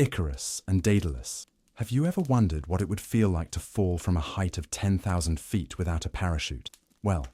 Icarus and Daedalus. Have you ever wondered what it would feel like to fall from a height of 10,000 feet without a parachute? Well,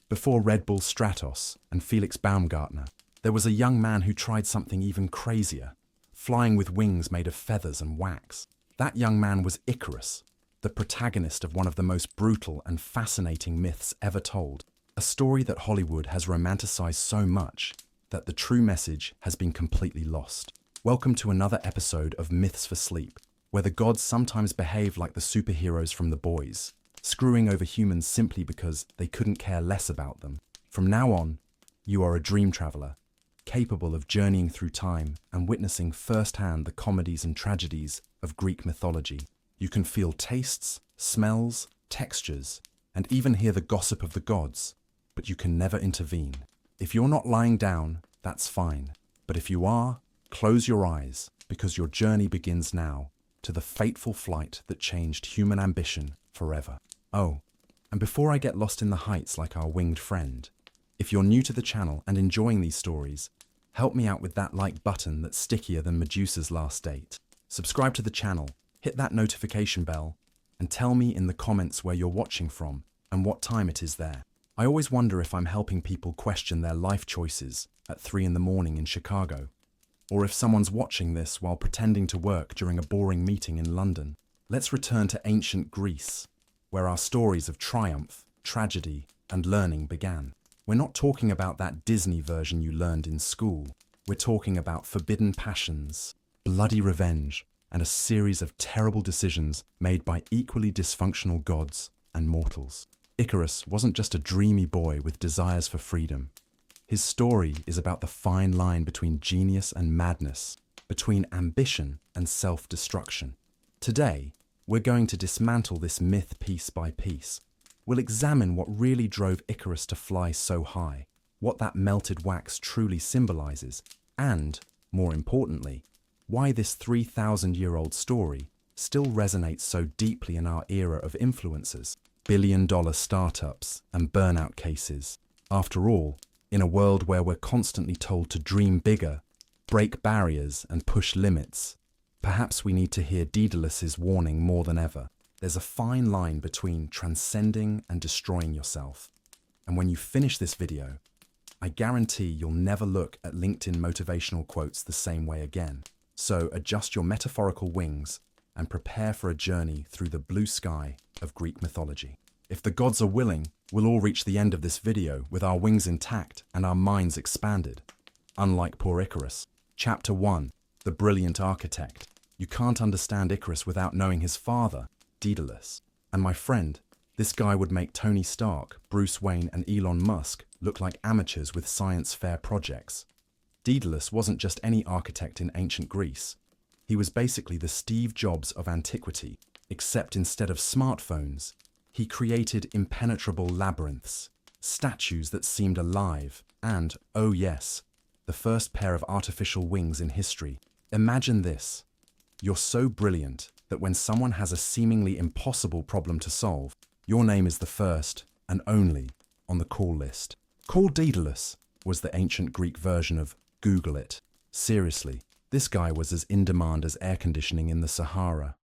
before Red Bull Stratos and Felix Baumgartner, there was a young man who tried something even crazier, flying with wings made of feathers and wax. That young man was Icarus, the protagonist of one of the most brutal and fascinating myths ever told, a story that Hollywood has romanticized so much that the true message has been completely lost. Welcome to another episode of Myths for Sleep, where the gods sometimes behave like the superheroes from The Boys, screwing over humans simply because they couldn't care less about them. From now on, you are a dream traveler, capable of journeying through time and witnessing firsthand the comedies and tragedies of Greek mythology. You can feel tastes, smells, textures, and even hear the gossip of the gods, but you can never intervene. If you're not lying down, that's fine. But if you are, close your eyes, because your journey begins now to the fateful flight that changed human ambition forever. Oh, and before I get lost in the heights like our winged friend, if you're new to the channel and enjoying these stories, help me out with that like button that's stickier than Medusa's last date. Subscribe to the channel, hit that notification bell, and tell me in the comments where you're watching from and what time it is there. I always wonder if I'm helping people question their life choices at 3 a.m. in Chicago, or if someone's watching this while pretending to work during a boring meeting in London. Let's return to ancient Greece, where our stories of triumph, tragedy, and learning began. We're not talking about that Disney version you learned in school. We're talking about forbidden passions, bloody revenge, and a series of terrible decisions made by equally dysfunctional gods and mortals. Icarus wasn't just a dreamy boy with desires for freedom. His story is about the fine line between genius and madness, between ambition and self-destruction. Today, we're going to dismantle this myth piece by piece. We'll examine what really drove Icarus to fly so high, what that melted wax truly symbolizes, and, more importantly, why this 3,000-year-old story still resonates so deeply in our era of influencers, billion-dollar startups, and burnout cases. After all, in a world where we're constantly told to dream bigger, break barriers, and push limits, perhaps we need to hear Daedalus's warning more than ever. There's a fine line between transcending and destroying yourself. And when you finish this video, I guarantee you'll never look at LinkedIn motivational quotes the same way again. So adjust your metaphorical wings and prepare for a journey through the blue sky of Greek mythology. If the gods are willing, we'll all reach the end of this video with our wings intact and our minds expanded. Unlike poor Icarus. Chapter 1. The Brilliant Architect. You can't understand Icarus without knowing his father, Daedalus. And my friend, this guy would make Tony Stark, Bruce Wayne, and Elon Musk look like amateurs with science fair projects. Daedalus wasn't just any architect in ancient Greece. He was basically the Steve Jobs of antiquity, except instead of smartphones, he created impenetrable labyrinths, statues that seemed alive, and, oh yes, the first pair of artificial wings in history. Imagine this. You're so brilliant that when someone has a seemingly impossible problem to solve, your name is the first and only on the call list. Call Daedalus was the ancient Greek version of Google it. Seriously, this guy was as in demand as air conditioning in the Sahara.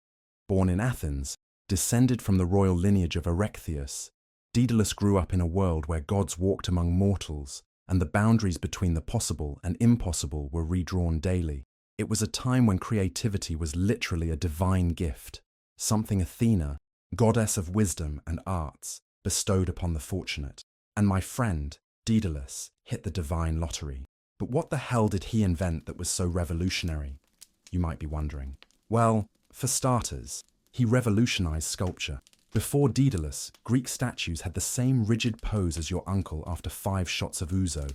Born in Athens, descended from the royal lineage of Erechtheus, Daedalus grew up in a world where gods walked among mortals, and the boundaries between the possible and impossible were redrawn daily. It was a time when creativity was literally a divine gift, something Athena, goddess of wisdom and arts, bestowed upon the fortunate. And my friend, Daedalus, hit the divine lottery. But what the hell did he invent that was so revolutionary? You might be wondering. Well, for starters, he revolutionized sculpture. Before Daedalus, Greek statues had the same rigid pose as your uncle after 5 shots of ouzo.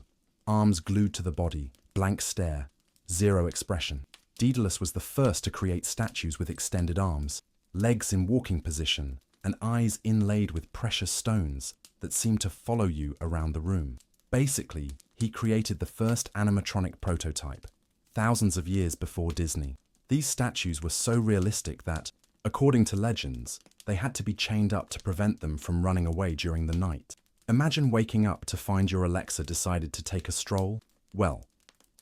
Arms glued to the body, blank stare, zero expression. Daedalus was the first to create statues with extended arms, legs in walking position, and eyes inlaid with precious stones that seemed to follow you around the room. Basically, he created the first animatronic prototype, thousands of years before Disney. These statues were so realistic that, according to legends, they had to be chained up to prevent them from running away during the night. Imagine waking up to find your Alexa decided to take a stroll. Well,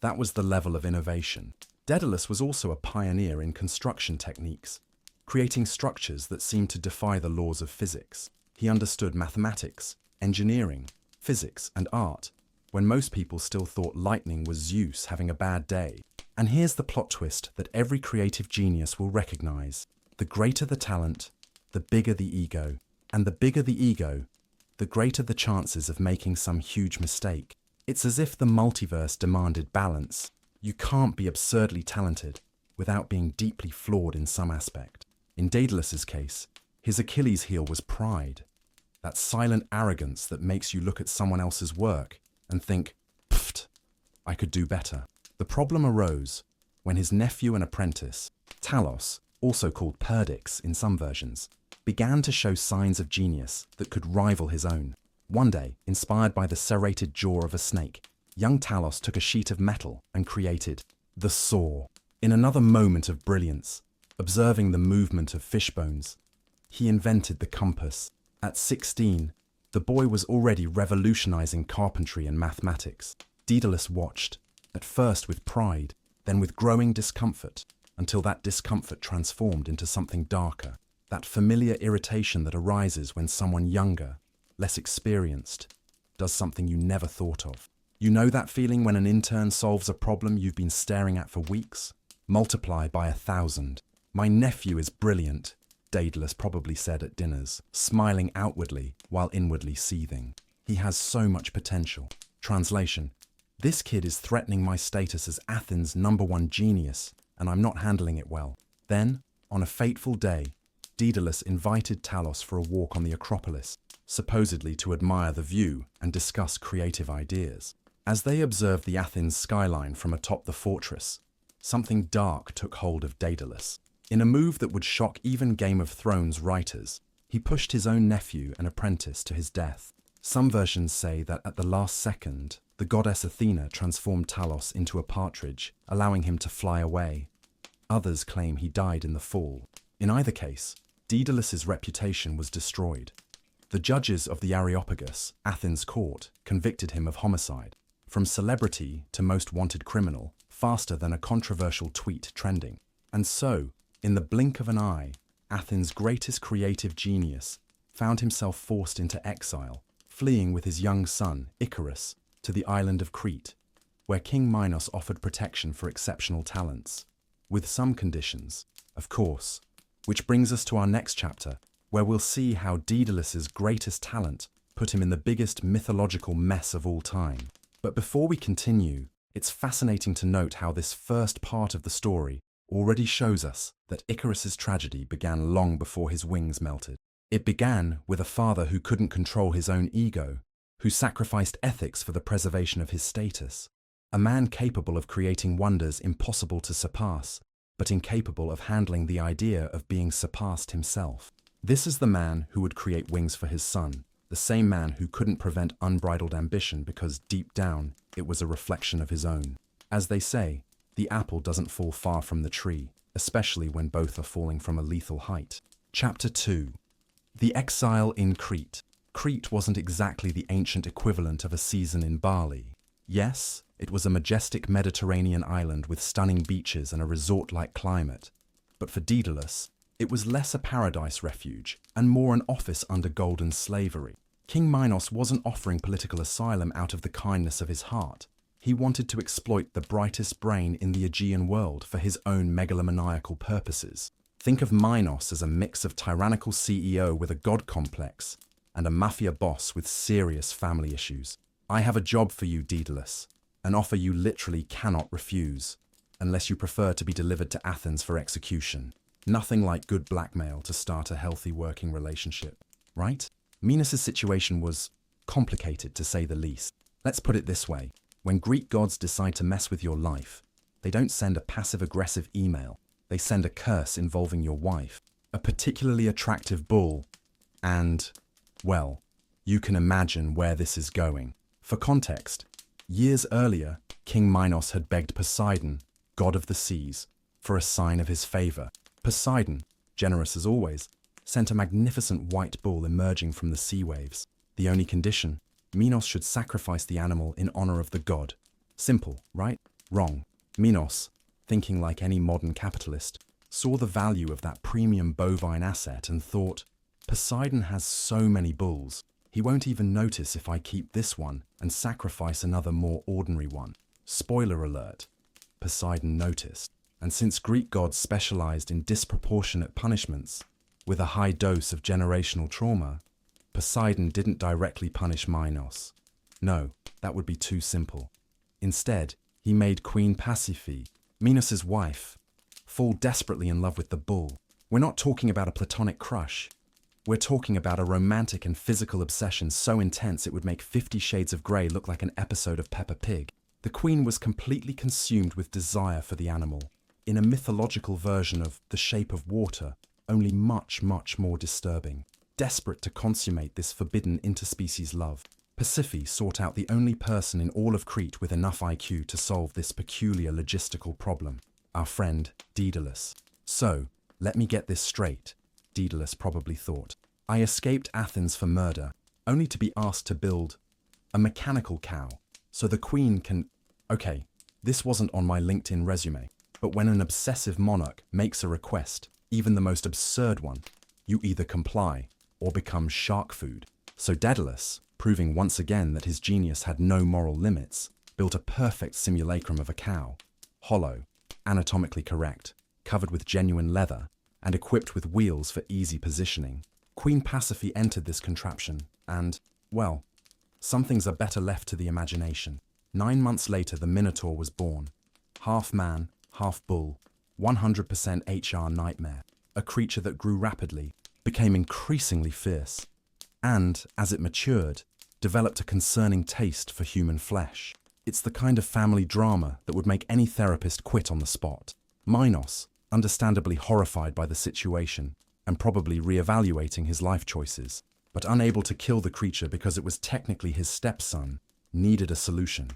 that was the level of innovation. Daedalus was also a pioneer in construction techniques, creating structures that seemed to defy the laws of physics. He understood mathematics, engineering, physics, and art, when most people still thought lightning was Zeus having a bad day. And here's the plot twist that every creative genius will recognize. The greater the talent, the bigger the ego. And the bigger the ego, the greater the chances of making some huge mistake. It's as if the multiverse demanded balance. You can't be absurdly talented without being deeply flawed in some aspect. In Daedalus's case, his Achilles heel was pride. That silent arrogance that makes you look at someone else's work and think, pfft, I could do better. The problem arose when his nephew and apprentice, Talos, also called Perdix in some versions, began to show signs of genius that could rival his own. One day, inspired by the serrated jaw of a snake, young Talos took a sheet of metal and created the saw. In another moment of brilliance, observing the movement of fish bones, he invented the compass. At 16, the boy was already revolutionizing carpentry and mathematics. Daedalus watched, at first with pride, then with growing discomfort, until that discomfort transformed into something darker. That familiar irritation that arises when someone younger, less experienced, does something you never thought of. You know that feeling when an intern solves a problem you've been staring at for weeks? Multiply by 1,000. My nephew is brilliant, Daedalus probably said at dinners, smiling outwardly while inwardly seething. He has so much potential. Translation: this kid is threatening my status as Athens' #1 genius, and I'm not handling it well. Then, on a fateful day, Daedalus invited Talos for a walk on the Acropolis, supposedly to admire the view and discuss creative ideas. As they observed the Athens skyline from atop the fortress, something dark took hold of Daedalus. In a move that would shock even Game of Thrones writers, he pushed his own nephew and apprentice to his death. Some versions say that at the last second, the goddess Athena transformed Talos into a partridge, allowing him to fly away. Others claim he died in the fall. In either case, Daedalus's reputation was destroyed. The judges of the Areopagus, Athens court, convicted him of homicide, from celebrity to most wanted criminal, faster than a controversial tweet trending. And so, in the blink of an eye, Athens' greatest creative genius found himself forced into exile, fleeing with his young son, Icarus, to the island of Crete, where King Minos offered protection for exceptional talents, with some conditions, of course. Which brings us to our next chapter, where we'll see how Daedalus's greatest talent put him in the biggest mythological mess of all time. But before we continue, it's fascinating to note how this first part of the story already shows us that Icarus's tragedy began long before his wings melted. It began with a father who couldn't control his own ego, who sacrificed ethics for the preservation of his status. A man capable of creating wonders impossible to surpass, but incapable of handling the idea of being surpassed himself. This is the man who would create wings for his son, the same man who couldn't prevent unbridled ambition because deep down it was a reflection of his own. As they say, the apple doesn't fall far from the tree, especially when both are falling from a lethal height. Chapter 2. The Exile in Crete. Crete wasn't exactly the ancient equivalent of a season in Bali. Yes, it was a majestic Mediterranean island with stunning beaches and a resort-like climate. But for Daedalus, it was less a paradise refuge and more an office under golden slavery. King Minos wasn't offering political asylum out of the kindness of his heart. He wanted to exploit the brightest brain in the Aegean world for his own megalomaniacal purposes. Think of Minos as a mix of tyrannical CEO with a god complex and a mafia boss with serious family issues. I have a job for you, Daedalus, an offer you literally cannot refuse, unless you prefer to be delivered to Athens for execution. Nothing like good blackmail to start a healthy working relationship, right? Minos' situation was complicated, to say the least. Let's put it this way. When Greek gods decide to mess with your life, they don't send a passive-aggressive email. They send a curse involving your wife, a particularly attractive bull, and, well, you can imagine where this is going. For context, years earlier, King Minos had begged Poseidon, god of the seas, for a sign of his favor. Poseidon, generous as always, sent a magnificent white bull emerging from the sea waves. The only condition, Minos should sacrifice the animal in honor of the god. Simple, right? Wrong. Minos, thinking like any modern capitalist, saw the value of that premium bovine asset and thought, Poseidon has so many bulls, he won't even notice if I keep this one and sacrifice another more ordinary one. Spoiler alert, Poseidon noticed. And since Greek gods specialized in disproportionate punishments, with a high dose of generational trauma, Poseidon didn't directly punish Minos. No, that would be too simple. Instead, he made Queen Pasiphae, Minos' wife, fall desperately in love with the bull. We're not talking about a platonic crush. We're talking about a romantic and physical obsession so intense it would make 50 Shades of Grey look like an episode of Peppa Pig. The queen was completely consumed with desire for the animal, in a mythological version of The Shape of Water, only much, much more disturbing. Desperate to consummate this forbidden interspecies love, Pasiphae sought out the only person in all of Crete with enough IQ to solve this peculiar logistical problem, our friend Daedalus. So, let me get this straight, Daedalus probably thought. I escaped Athens for murder, only to be asked to build a mechanical cow, so the queen can... Okay, this wasn't on my LinkedIn resume, but when an obsessive monarch makes a request, even the most absurd one, you either comply or become shark food. So Daedalus, proving once again that his genius had no moral limits, built a perfect simulacrum of a cow, hollow, anatomically correct, covered with genuine leather, and equipped with wheels for easy positioning. Queen Pasiphae entered this contraption, and, well, some things are better left to the imagination. 9 months later, the Minotaur was born. Half man, half bull, 100% HR nightmare, a creature that grew rapidly, became increasingly fierce, and, as it matured, developed a concerning taste for human flesh. It's the kind of family drama that would make any therapist quit on the spot. Minos, understandably horrified by the situation, and probably re-evaluating his life choices, but unable to kill the creature because it was technically his stepson, needed a solution.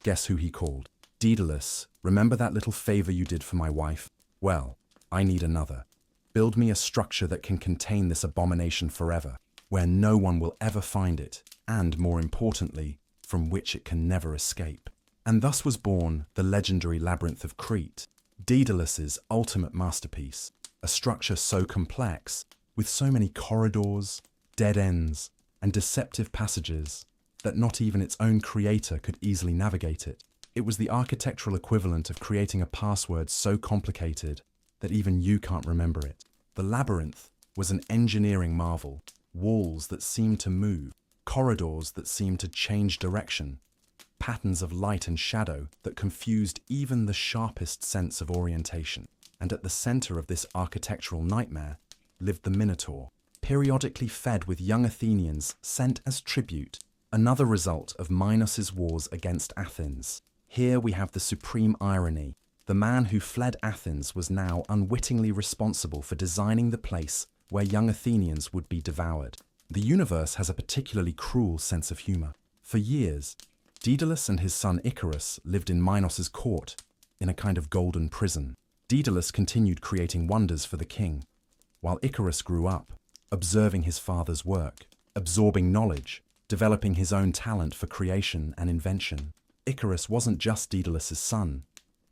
Guess who he called? Daedalus, remember that little favor you did for my wife? Well, I need another. Build me a structure that can contain this abomination forever, where no one will ever find it, and more importantly, from which it can never escape. And thus was born the legendary Labyrinth of Crete, Daedalus's ultimate masterpiece, a structure so complex, with so many corridors, dead ends, and deceptive passages, that not even its own creator could easily navigate it. It was the architectural equivalent of creating a password so complicated that even you can't remember it. The labyrinth was an engineering marvel, walls that seemed to move, corridors that seemed to change direction, patterns of light and shadow that confused even the sharpest sense of orientation. And at the center of this architectural nightmare lived the Minotaur, periodically fed with young Athenians sent as tribute, another result of Minos' wars against Athens. Here we have the supreme irony. The man who fled Athens was now unwittingly responsible for designing the place where young Athenians would be devoured. The universe has a particularly cruel sense of humor. For years, Daedalus and his son Icarus lived in Minos' court, in a kind of golden prison. Daedalus continued creating wonders for the king, while Icarus grew up, observing his father's work, absorbing knowledge, developing his own talent for creation and invention. Icarus wasn't just Daedalus' son,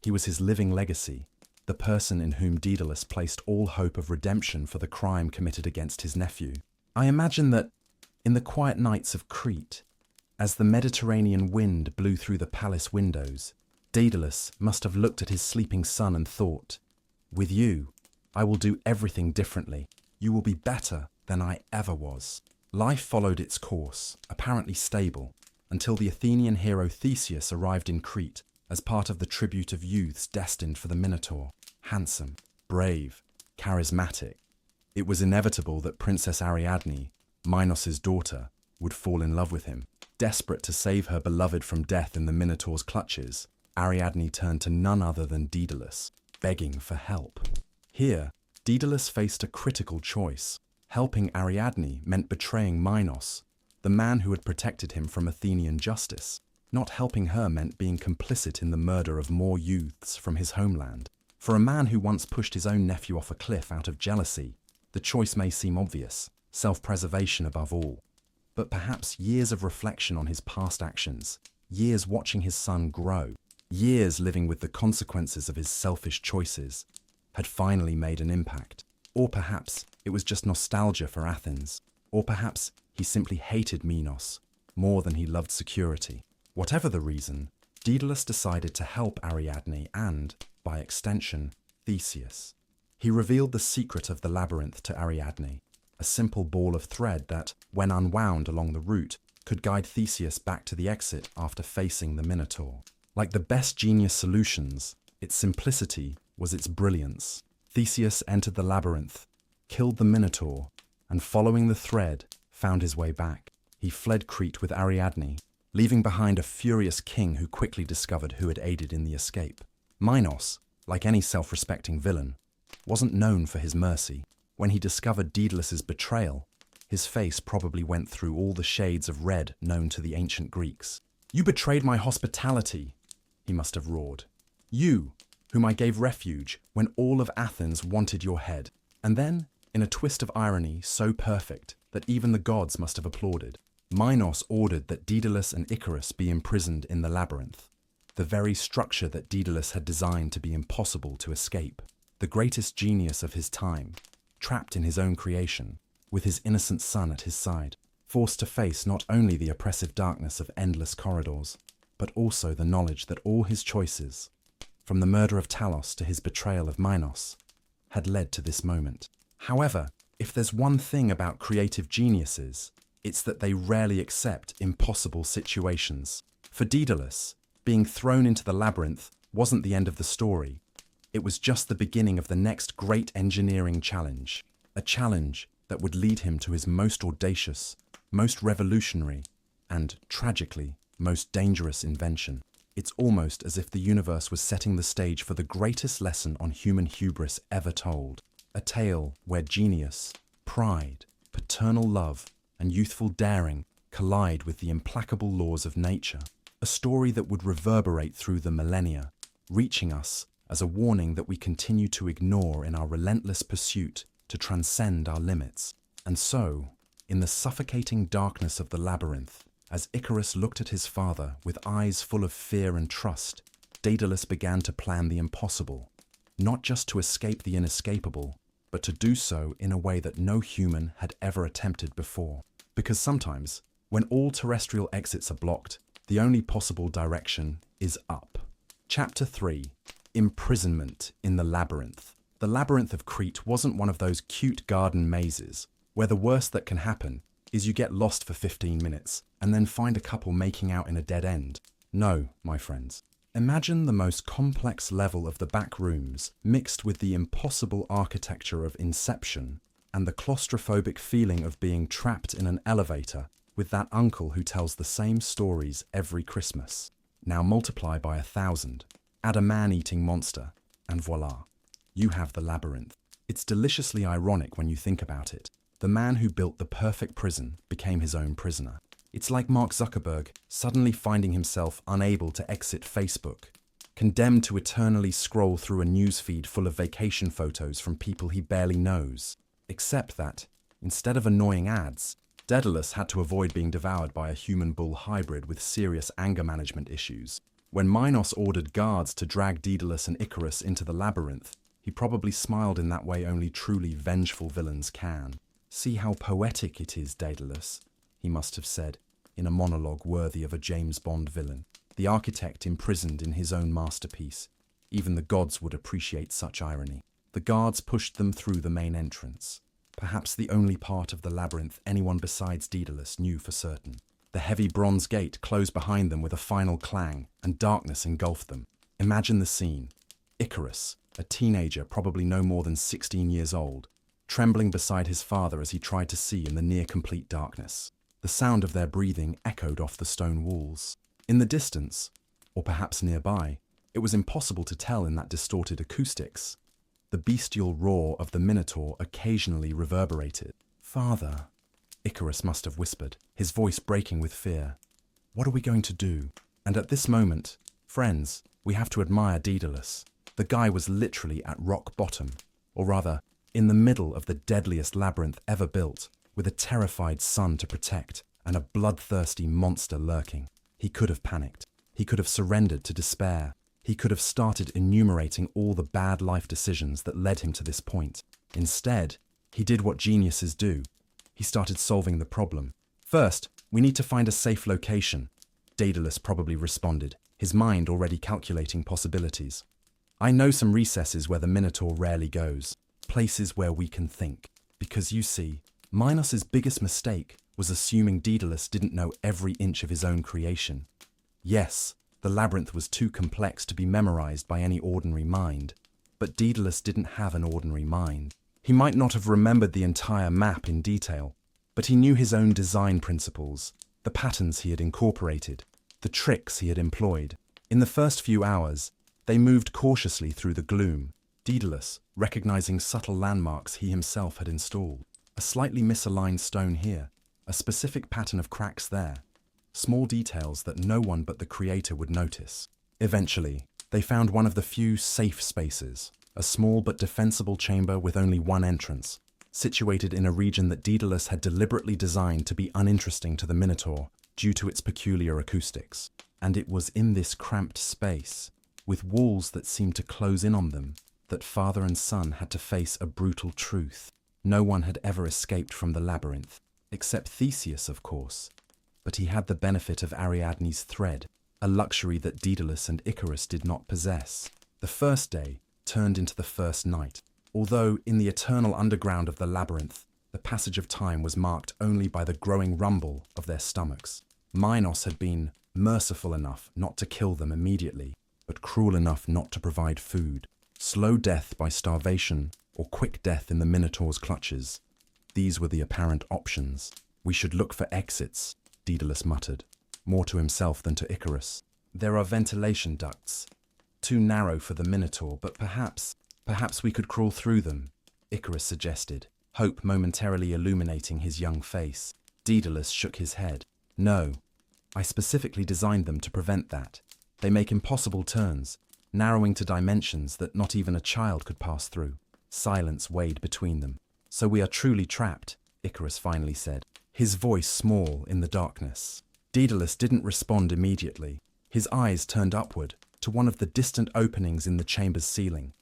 he was his living legacy, the person in whom Daedalus placed all hope of redemption for the crime committed against his nephew. I imagine that, in the quiet nights of Crete, as the Mediterranean wind blew through the palace windows, Daedalus must have looked at his sleeping son and thought, "With you, I will do everything differently. You will be better than I ever was." Life followed its course, apparently stable, until the Athenian hero Theseus arrived in Crete as part of the tribute of youths destined for the Minotaur. Handsome, brave, charismatic. It was inevitable that Princess Ariadne, Minos' daughter, would fall in love with him. Desperate to save her beloved from death in the Minotaur's clutches, Ariadne turned to none other than Daedalus, begging for help. Here, Daedalus faced a critical choice. Helping Ariadne meant betraying Minos, the man who had protected him from Athenian justice. Not helping her meant being complicit in the murder of more youths from his homeland. For a man who once pushed his own nephew off a cliff out of jealousy, the choice may seem obvious, self-preservation above all. But perhaps years of reflection on his past actions, years watching his son grow, Years living with the consequences of his selfish choices had finally made an impact. Or perhaps it was just nostalgia for Athens. Or perhaps he simply hated Minos more than he loved security. Whatever the reason, Daedalus decided to help Ariadne and, by extension, Theseus. He revealed the secret of the labyrinth to Ariadne, a simple ball of thread that, when unwound along the route, could guide Theseus back to the exit after facing the Minotaur. Like the best genius solutions, its simplicity was its brilliance. Theseus entered the labyrinth, killed the Minotaur, and following the thread, found his way back. He fled Crete with Ariadne, leaving behind a furious king who quickly discovered who had aided in the escape. Minos, like any self-respecting villain, wasn't known for his mercy. When he discovered Daedalus's betrayal, his face probably went through all the shades of red known to the ancient Greeks. "You betrayed my hospitality," he must have roared. "You, whom I gave refuge when all of Athens wanted your head." And then, in a twist of irony so perfect that even the gods must have applauded, Minos ordered that Daedalus and Icarus be imprisoned in the labyrinth, the very structure that Daedalus had designed to be impossible to escape. The greatest genius of his time, trapped in his own creation, with his innocent son at his side, forced to face not only the oppressive darkness of endless corridors, but also the knowledge that all his choices, from the murder of Talos to his betrayal of Minos, had led to this moment. However, if there's one thing about creative geniuses, it's that they rarely accept impossible situations. For Daedalus, being thrown into the labyrinth wasn't the end of the story. It was just the beginning of the next great engineering challenge, a challenge that would lead him to his most audacious, most revolutionary, and, tragically, most dangerous invention. It's almost as if the universe was setting the stage for the greatest lesson on human hubris ever told. A tale where genius, pride, paternal love, and youthful daring collide with the implacable laws of nature. A story that would reverberate through the millennia, reaching us as a warning that we continue to ignore in our relentless pursuit to transcend our limits. And so, in the suffocating darkness of the labyrinth, as Icarus looked at his father with eyes full of fear and trust, Daedalus began to plan the impossible, not just to escape the inescapable, but to do so in a way that no human had ever attempted before. Because sometimes, when all terrestrial exits are blocked, the only possible direction is up. Chapter 3. Imprisonment in the Labyrinth. The Labyrinth of Crete wasn't one of those cute garden mazes, where the worst that can happen is you get lost for 15 minutes and then find a couple making out in a dead end. No, my friends. Imagine the most complex level of the back rooms mixed with the impossible architecture of Inception and the claustrophobic feeling of being trapped in an elevator with that uncle who tells the same stories every Christmas. Now multiply by 1,000, add a man-eating monster, and voila, you have the labyrinth. It's deliciously ironic when you think about it. The man who built the perfect prison became his own prisoner. It's like Mark Zuckerberg suddenly finding himself unable to exit Facebook, condemned to eternally scroll through a newsfeed full of vacation photos from people he barely knows. Except that, instead of annoying ads, Daedalus had to avoid being devoured by a human-bull hybrid with serious anger management issues. When Minos ordered guards to drag Daedalus and Icarus into the labyrinth, he probably smiled in that way only truly vengeful villains can. "See how poetic it is, Daedalus," he must have said, in a monologue worthy of a James Bond villain. The architect imprisoned in his own masterpiece. Even the gods would appreciate such irony. The guards pushed them through the main entrance, perhaps the only part of the labyrinth anyone besides Daedalus knew for certain. The heavy bronze gate closed behind them with a final clang, and darkness engulfed them. Imagine the scene. Icarus, a teenager probably no more than 16 years old, trembling beside his father as he tried to see in the near-complete darkness. The sound of their breathing echoed off the stone walls. In the distance, or perhaps nearby, it was impossible to tell in that distorted acoustics. The bestial roar of the Minotaur occasionally reverberated. "Father," Icarus must have whispered, his voice breaking with fear. "What are we going to do?" And at this moment, friends, we have to admire Daedalus. The guy was literally at rock bottom, or rather, in the middle of the deadliest labyrinth ever built, with a terrified son to protect and a bloodthirsty monster lurking. He could have panicked. He could have surrendered to despair. He could have started enumerating all the bad life decisions that led him to this point. Instead, he did what geniuses do. He started solving the problem. First, we need to find a safe location, Daedalus probably responded, his mind already calculating possibilities. I know some recesses where the Minotaur rarely goes, places where we can think. Because you see, Minos's biggest mistake was assuming Daedalus didn't know every inch of his own creation. Yes, the labyrinth was too complex to be memorized by any ordinary mind, but Daedalus didn't have an ordinary mind. He might not have remembered the entire map in detail, but he knew his own design principles, the patterns he had incorporated, the tricks he had employed. In the first few hours, they moved cautiously through the gloom, Daedalus recognizing subtle landmarks he himself had installed. A slightly misaligned stone here, a specific pattern of cracks there, small details that no one but the creator would notice. Eventually, they found one of the few safe spaces, a small but defensible chamber with only one entrance, situated in a region that Daedalus had deliberately designed to be uninteresting to the Minotaur due to its peculiar acoustics. And it was in this cramped space, with walls that seemed to close in on them, that father and son had to face a brutal truth. No one had ever escaped from the labyrinth, except Theseus, of course. But he had the benefit of Ariadne's thread, a luxury that Daedalus and Icarus did not possess. The first day turned into the first night, although in the eternal underground of the labyrinth, the passage of time was marked only by the growing rumble of their stomachs. Minos had been merciful enough not to kill them immediately, but cruel enough not to provide food. Slow death by starvation or quick death in the Minotaur's clutches. These were the apparent options. We should look for exits, Daedalus muttered, more to himself than to Icarus. There are ventilation ducts, too narrow for the Minotaur, but perhaps we could crawl through them, Icarus suggested, hope momentarily illuminating his young face. Daedalus shook his head. No, I specifically designed them to prevent that. They make impossible turns, narrowing to dimensions that not even a child could pass through. Silence weighed between them. So we are truly trapped, Icarus finally said, his voice small in the darkness. Daedalus didn't respond immediately. His eyes turned upward to one of the distant openings in the chamber's ceiling,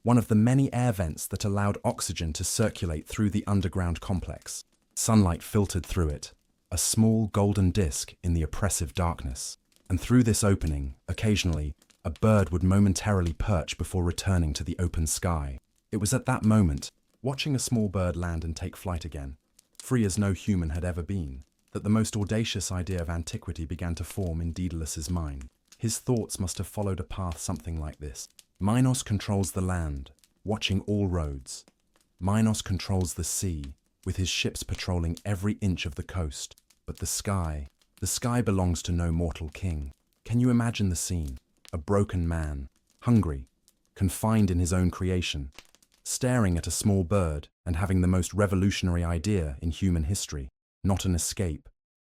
one of the many air vents that allowed oxygen to circulate through the underground complex. Sunlight filtered through it, a small golden disk in the oppressive darkness. And through this opening, occasionally, a bird would momentarily perch before returning to the open sky. It was at that moment, watching a small bird land and take flight again, free as no human had ever been, that the most audacious idea of antiquity began to form in Daedalus's mind. His thoughts must have followed a path something like this. Minos controls the land, watching all roads. Minos controls the sea, with his ships patrolling every inch of the coast. But the sky belongs to no mortal king. Can you imagine the scene? A broken man, hungry, confined in his own creation, staring at a small bird and having the most revolutionary idea in human history. Not an escape,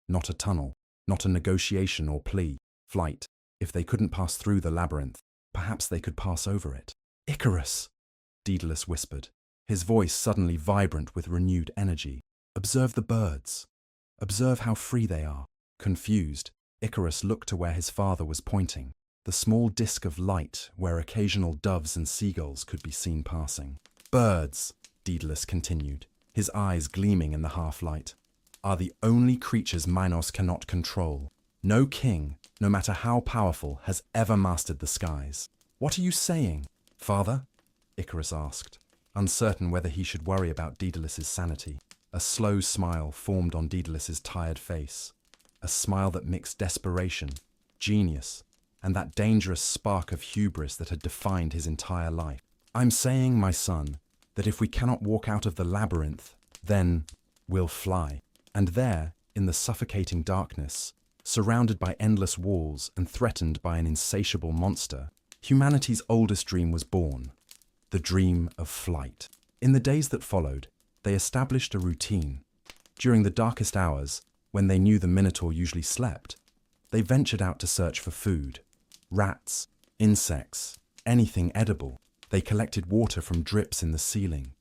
not a tunnel, not a negotiation or plea. Flight. If they couldn't pass through the labyrinth, perhaps they could pass over it. Icarus, Daedalus whispered, his voice suddenly vibrant with renewed energy. Observe the birds. Observe how free they are. Confused, Icarus looked to where his father was pointing, the small disk of light where occasional doves and seagulls could be seen passing. Birds, Daedalus continued, his eyes gleaming in the half-light, are the only creatures Minos cannot control. No king, no matter how powerful, has ever mastered the skies. What are you saying, father? Icarus asked, uncertain whether he should worry about Daedalus's sanity. A slow smile formed on Daedalus's tired face, a smile that mixed desperation, genius, and that dangerous spark of hubris that had defined his entire life. I'm saying, my son, that if we cannot walk out of the labyrinth, then we'll fly. And there, in the suffocating darkness, surrounded by endless walls and threatened by an insatiable monster, humanity's oldest dream was born, the dream of flight. In the days that followed, they established a routine. During the darkest hours, when they knew the Minotaur usually slept, they ventured out to search for food. Rats, insects, anything edible. They collected water from drips in the ceiling.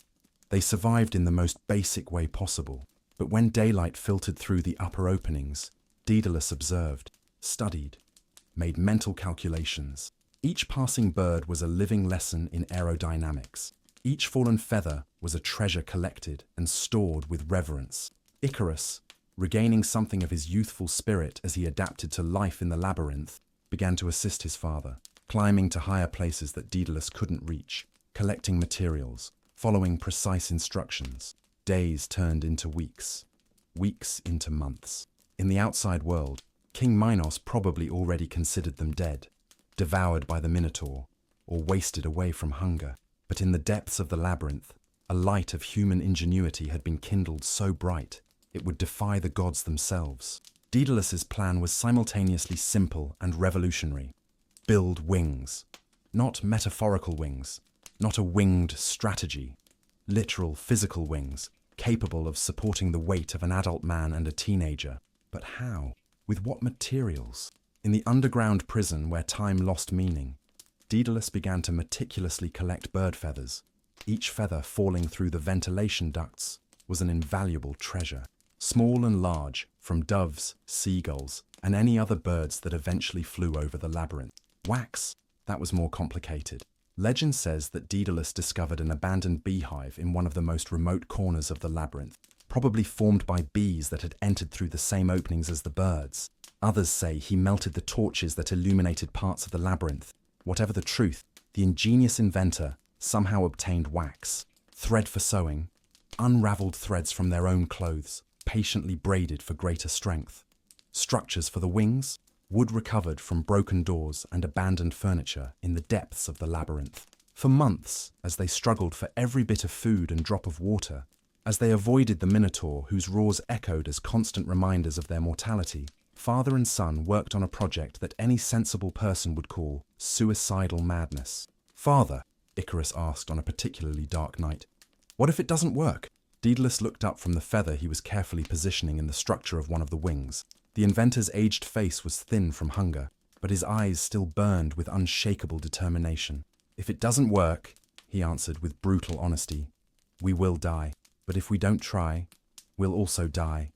They survived in the most basic way possible. But when daylight filtered through the upper openings, Daedalus observed, studied, made mental calculations. Each passing bird was a living lesson in aerodynamics. Each fallen feather was a treasure collected and stored with reverence. Icarus, regaining something of his youthful spirit as he adapted to life in the labyrinth, began to assist his father, climbing to higher places that Daedalus couldn't reach, collecting materials, following precise instructions. Days turned into weeks, weeks into months. In the outside world, King Minos probably already considered them dead, devoured by the Minotaur, or wasted away from hunger. But in the depths of the labyrinth, a light of human ingenuity had been kindled so bright it would defy the gods themselves. Daedalus's plan was simultaneously simple and revolutionary. Build wings. Not metaphorical wings, not a winged strategy. Literal physical wings, capable of supporting the weight of an adult man and a teenager. But how? With what materials? In the underground prison where time lost meaning, Daedalus began to meticulously collect bird feathers. Each feather falling through the ventilation ducts was an invaluable treasure. Small and large, from doves, seagulls, and any other birds that eventually flew over the labyrinth. Wax, that was more complicated. Legend says that Daedalus discovered an abandoned beehive in one of the most remote corners of the labyrinth, probably formed by bees that had entered through the same openings as the birds. Others say he melted the torches that illuminated parts of the labyrinth. Whatever the truth, the ingenious inventor somehow obtained wax, thread for sewing, unraveled threads from their own clothes, patiently braided for greater strength. Structures for the wings, wood recovered from broken doors and abandoned furniture in the depths of the labyrinth. For months, as they struggled for every bit of food and drop of water, as they avoided the Minotaur whose roars echoed as constant reminders of their mortality, father and son worked on a project that any sensible person would call suicidal madness. "Father," Icarus asked on a particularly dark night, "what if it doesn't work?" Daedalus looked up from the feather he was carefully positioning in the structure of one of the wings. The inventor's aged face was thin from hunger, but his eyes still burned with unshakable determination. "If it doesn't work," he answered with brutal honesty, "we will die. But if we don't try, we'll also die.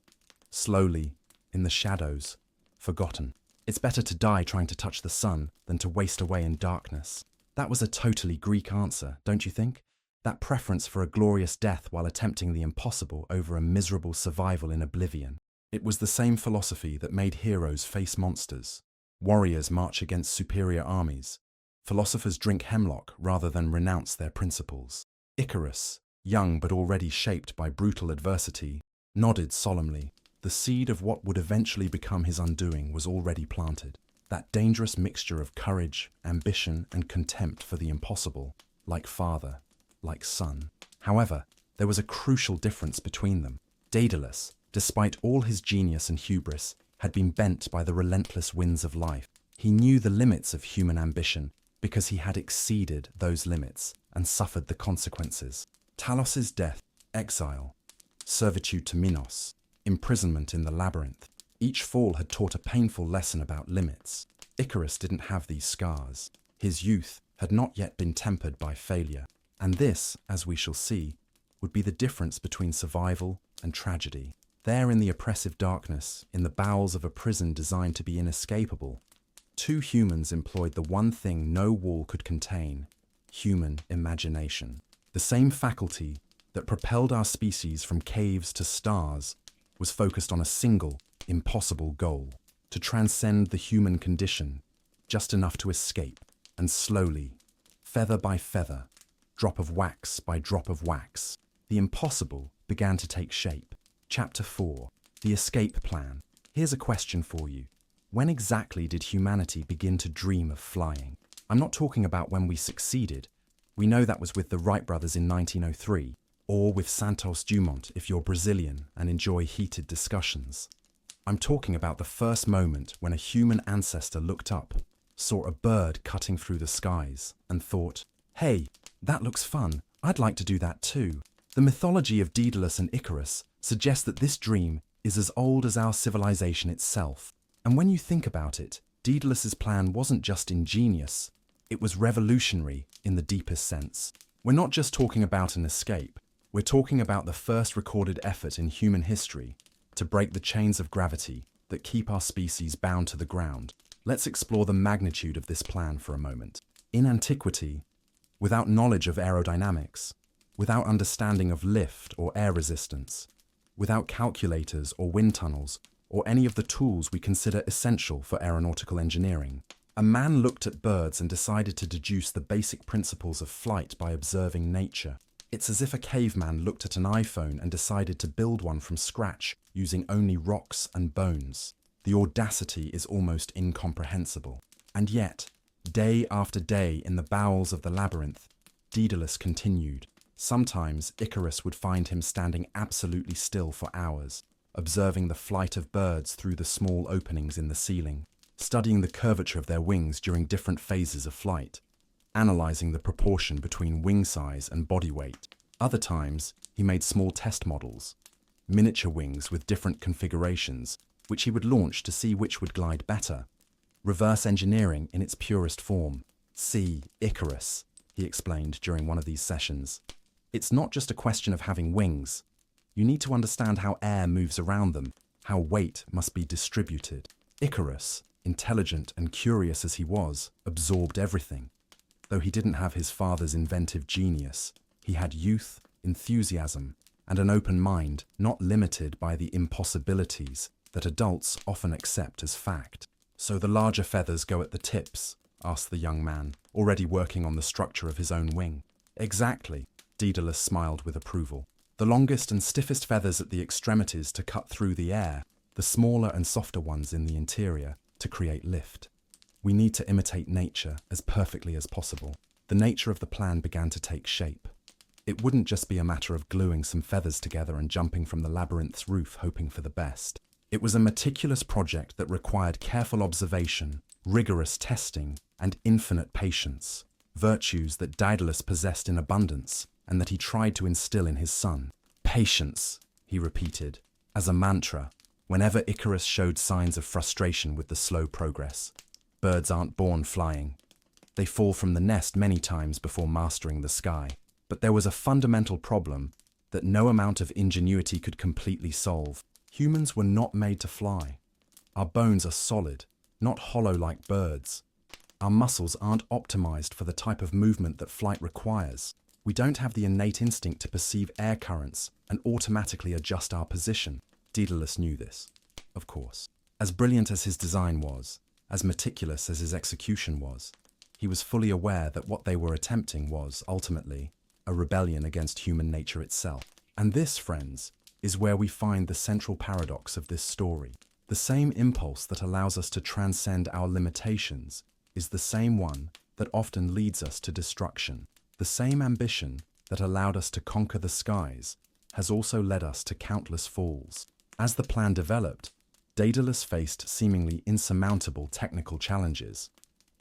Slowly, in the shadows, forgotten. It's better to die trying to touch the sun than to waste away in darkness." That was a totally Greek answer, don't you think? That preference for a glorious death while attempting the impossible over a miserable survival in oblivion. It was the same philosophy that made heroes face monsters. Warriors march against superior armies. Philosophers drink hemlock rather than renounce their principles. Icarus, young but already shaped by brutal adversity, nodded solemnly. The seed of what would eventually become his undoing was already planted. That dangerous mixture of courage, ambition, and contempt for the impossible, like father, like son. However, there was a crucial difference between them. Daedalus, despite all his genius and hubris, had been bent by the relentless winds of life. He knew the limits of human ambition because he had exceeded those limits and suffered the consequences. Talos's death, exile, servitude to Minos, imprisonment in the labyrinth. Each fall had taught a painful lesson about limits. Icarus didn't have these scars. His youth had not yet been tempered by failure. And this, as we shall see, would be the difference between survival and tragedy. There in the oppressive darkness, in the bowels of a prison designed to be inescapable, two humans employed the one thing no wall could contain: human imagination. The same faculty that propelled our species from caves to stars was focused on a single, impossible goal: to transcend the human condition, just enough to escape, and slowly, feather by feather, drop of wax by drop of wax, the impossible began to take shape. Chapter 4. The Escape Plan. Here's a question for you. When exactly did humanity begin to dream of flying? I'm not talking about when we succeeded. We know that was with the Wright brothers in 1903, or with Santos Dumont if you're Brazilian and enjoy heated discussions. I'm talking about the first moment when a human ancestor looked up, saw a bird cutting through the skies, and thought, "Hey, that looks fun. I'd like to do that too." The mythology of Daedalus and Icarus suggests that this dream is as old as our civilization itself. And when you think about it, Daedalus's plan wasn't just ingenious, it was revolutionary in the deepest sense. We're not just talking about an escape, we're talking about the first recorded effort in human history to break the chains of gravity that keep our species bound to the ground. Let's explore the magnitude of this plan for a moment. In antiquity, without knowledge of aerodynamics, without understanding of lift or air resistance, without calculators or wind tunnels, or any of the tools we consider essential for aeronautical engineering, a man looked at birds and decided to deduce the basic principles of flight by observing nature. It's as if a caveman looked at an iPhone and decided to build one from scratch using only rocks and bones. The audacity is almost incomprehensible. And yet, day after day in the bowels of the labyrinth, Daedalus continued. Sometimes Icarus would find him standing absolutely still for hours, observing the flight of birds through the small openings in the ceiling, studying the curvature of their wings during different phases of flight, analyzing the proportion between wing size and body weight. Other times, he made small test models, miniature wings with different configurations, which he would launch to see which would glide better. Reverse engineering in its purest form. See Icarus, he explained during one of these sessions. It's not just a question of having wings. You need to understand how air moves around them, how weight must be distributed. Icarus, intelligent and curious as he was, absorbed everything. Though he didn't have his father's inventive genius, he had youth, enthusiasm, and an open mind not limited by the impossibilities that adults often accept as fact. So the larger feathers go at the tips? Asked the young man, already working on the structure of his own wing. Exactly, Daedalus smiled with approval. The longest and stiffest feathers at the extremities to cut through the air, the smaller and softer ones in the interior to create lift. We need to imitate nature as perfectly as possible. The nature of the plan began to take shape. It wouldn't just be a matter of gluing some feathers together and jumping from the labyrinth's roof hoping for the best. It was a meticulous project that required careful observation, rigorous testing, and infinite patience, virtues that Daedalus possessed in abundance and that he tried to instill in his son. Patience, he repeated, as a mantra, whenever Icarus showed signs of frustration with the slow progress. Birds aren't born flying. They fall from the nest many times before mastering the sky. But there was a fundamental problem that no amount of ingenuity could completely solve. Humans were not made to fly. Our bones are solid, not hollow like birds. Our muscles aren't optimized for the type of movement that flight requires. We don't have the innate instinct to perceive air currents and automatically adjust our position. Daedalus knew this, of course. As brilliant as his design was, as meticulous as his execution was, he was fully aware that what they were attempting was, ultimately, a rebellion against human nature itself. And this, friends, is where we find the central paradox of this story. The same impulse that allows us to transcend our limitations is the same one that often leads us to destruction. The same ambition that allowed us to conquer the skies has also led us to countless falls. As the plan developed, Daedalus faced seemingly insurmountable technical challenges.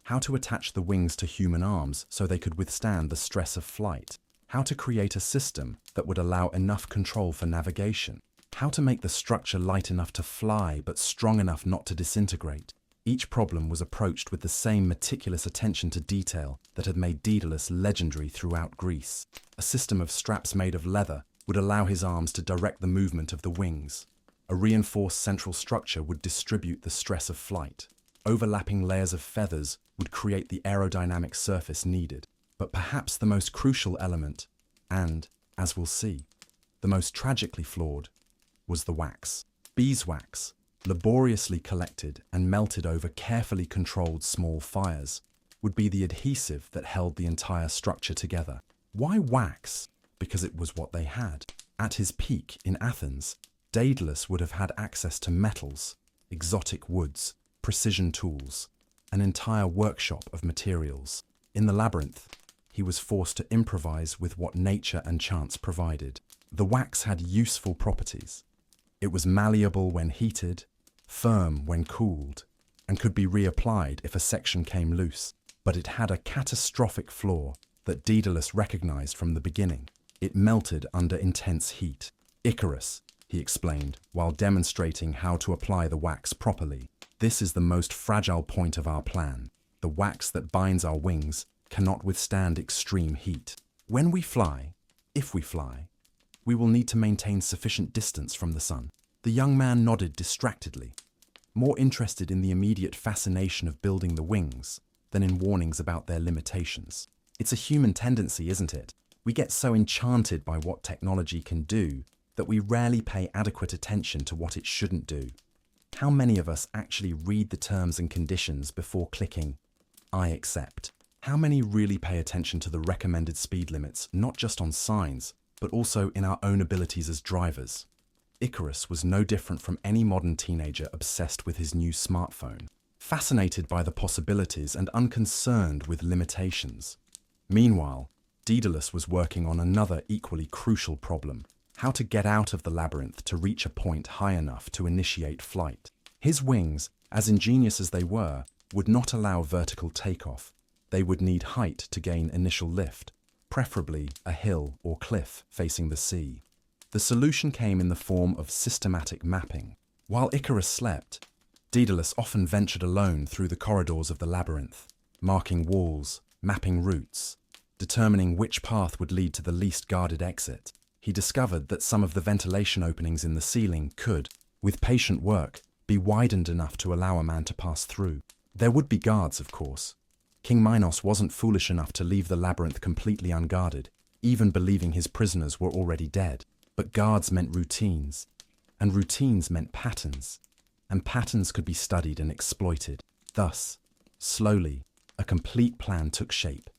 How to attach the wings to human arms so they could withstand the stress of flight. How to create a system that would allow enough control for navigation. How to make the structure light enough to fly but strong enough not to disintegrate. Each problem was approached with the same meticulous attention to detail that had made Daedalus legendary throughout Greece. A system of straps made of leather would allow his arms to direct the movement of the wings. A reinforced central structure would distribute the stress of flight. Overlapping layers of feathers would create the aerodynamic surface needed. But perhaps the most crucial element, and, as we'll see, the most tragically flawed, was the wax. Beeswax, laboriously collected and melted over carefully controlled small fires, would be the adhesive that held the entire structure together. Why wax? Because it was what they had. At his peak in Athens, Daedalus would have had access to metals, exotic woods, precision tools, an entire workshop of materials. In the labyrinth, he was forced to improvise with what nature and chance provided. The wax had useful properties. It was malleable when heated, firm when cooled, and could be reapplied if a section came loose. But it had a catastrophic flaw that Daedalus recognized from the beginning. It melted under intense heat. Icarus, he explained, while demonstrating how to apply the wax properly. This is the most fragile point of our plan. The wax that binds our wings cannot withstand extreme heat. When we fly, if we fly, we will need to maintain sufficient distance from the sun. The young man nodded distractedly. more interested in the immediate fascination of building the wings than in warnings about their limitations. It's a human tendency, isn't it? We get so enchanted by what technology can do that we rarely pay adequate attention to what it shouldn't do. How many of us actually read the terms and conditions before clicking, "I accept"? How many really pay attention to the recommended speed limits, not just on signs, but also in our own abilities as drivers? Icarus was no different from any modern teenager obsessed with his new smartphone, fascinated by the possibilities and unconcerned with limitations. Meanwhile, Daedalus was working on another equally crucial problem: how to get out of the labyrinth to reach a point high enough to initiate flight. His wings, as ingenious as they were, would not allow vertical takeoff. They would need height to gain initial lift, preferably a hill or cliff facing the sea. The solution came in the form of systematic mapping. While Icarus slept, Daedalus often ventured alone through the corridors of the labyrinth, marking walls, mapping routes, determining which path would lead to the least guarded exit. He discovered that some of the ventilation openings in the ceiling could, with patient work, be widened enough to allow a man to pass through. There would be guards, of course. King Minos wasn't foolish enough to leave the labyrinth completely unguarded, even believing his prisoners were already dead. But guards meant routines, and routines meant patterns, and patterns could be studied and exploited. Thus, slowly, a complete plan took shape.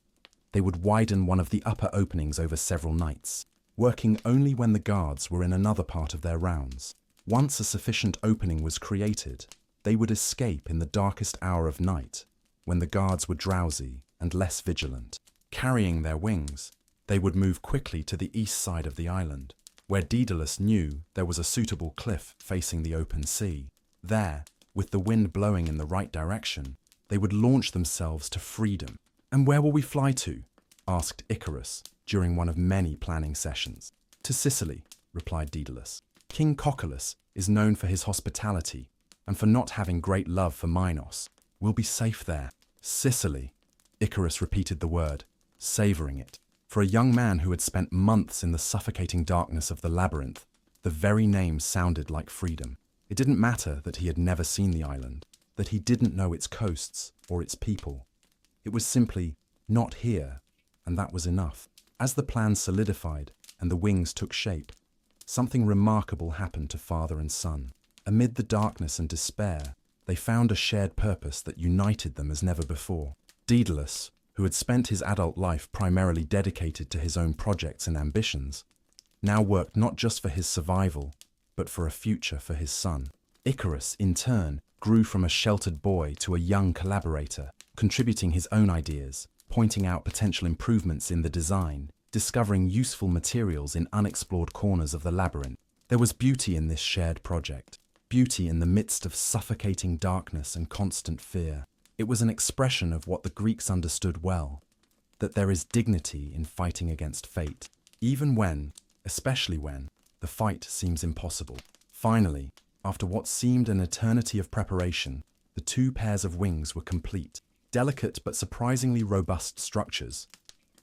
They would widen one of the upper openings over several nights, working only when the guards were in another part of their rounds. Once a sufficient opening was created, they would escape in the darkest hour of night, when the guards were drowsy and less vigilant. Carrying their wings, they would move quickly to the east side of the island, where Daedalus knew there was a suitable cliff facing the open sea. There, with the wind blowing in the right direction, they would launch themselves to freedom. "And where will we fly to?" asked Icarus during one of many planning sessions. "To Sicily," replied Daedalus. "King Cocculus is known for his hospitality and for not having great love for Minos. We'll be safe there." Sicily. Icarus repeated the word, savoring it. For a young man who had spent months in the suffocating darkness of the labyrinth, the very name sounded like freedom. It didn't matter that he had never seen the island, that he didn't know its coasts or its people. It was simply not here, and that was enough. As the plan solidified and the wings took shape, something remarkable happened to father and son. Amid the darkness and despair, they found a shared purpose that united them as never before. Daedalus, who had spent his adult life primarily dedicated to his own projects and ambitions, now worked not just for his survival, but for a future for his son. Icarus, in turn, grew from a sheltered boy to a young collaborator, contributing his own ideas, pointing out potential improvements in the design, discovering useful materials in unexplored corners of the labyrinth. There was beauty in this shared project, beauty in the midst of suffocating darkness and constant fear. It was an expression of what the Greeks understood well, that there is dignity in fighting against fate, even when, especially when, the fight seems impossible. Finally, after what seemed an eternity of preparation, the two pairs of wings were complete. Delicate but surprisingly robust structures,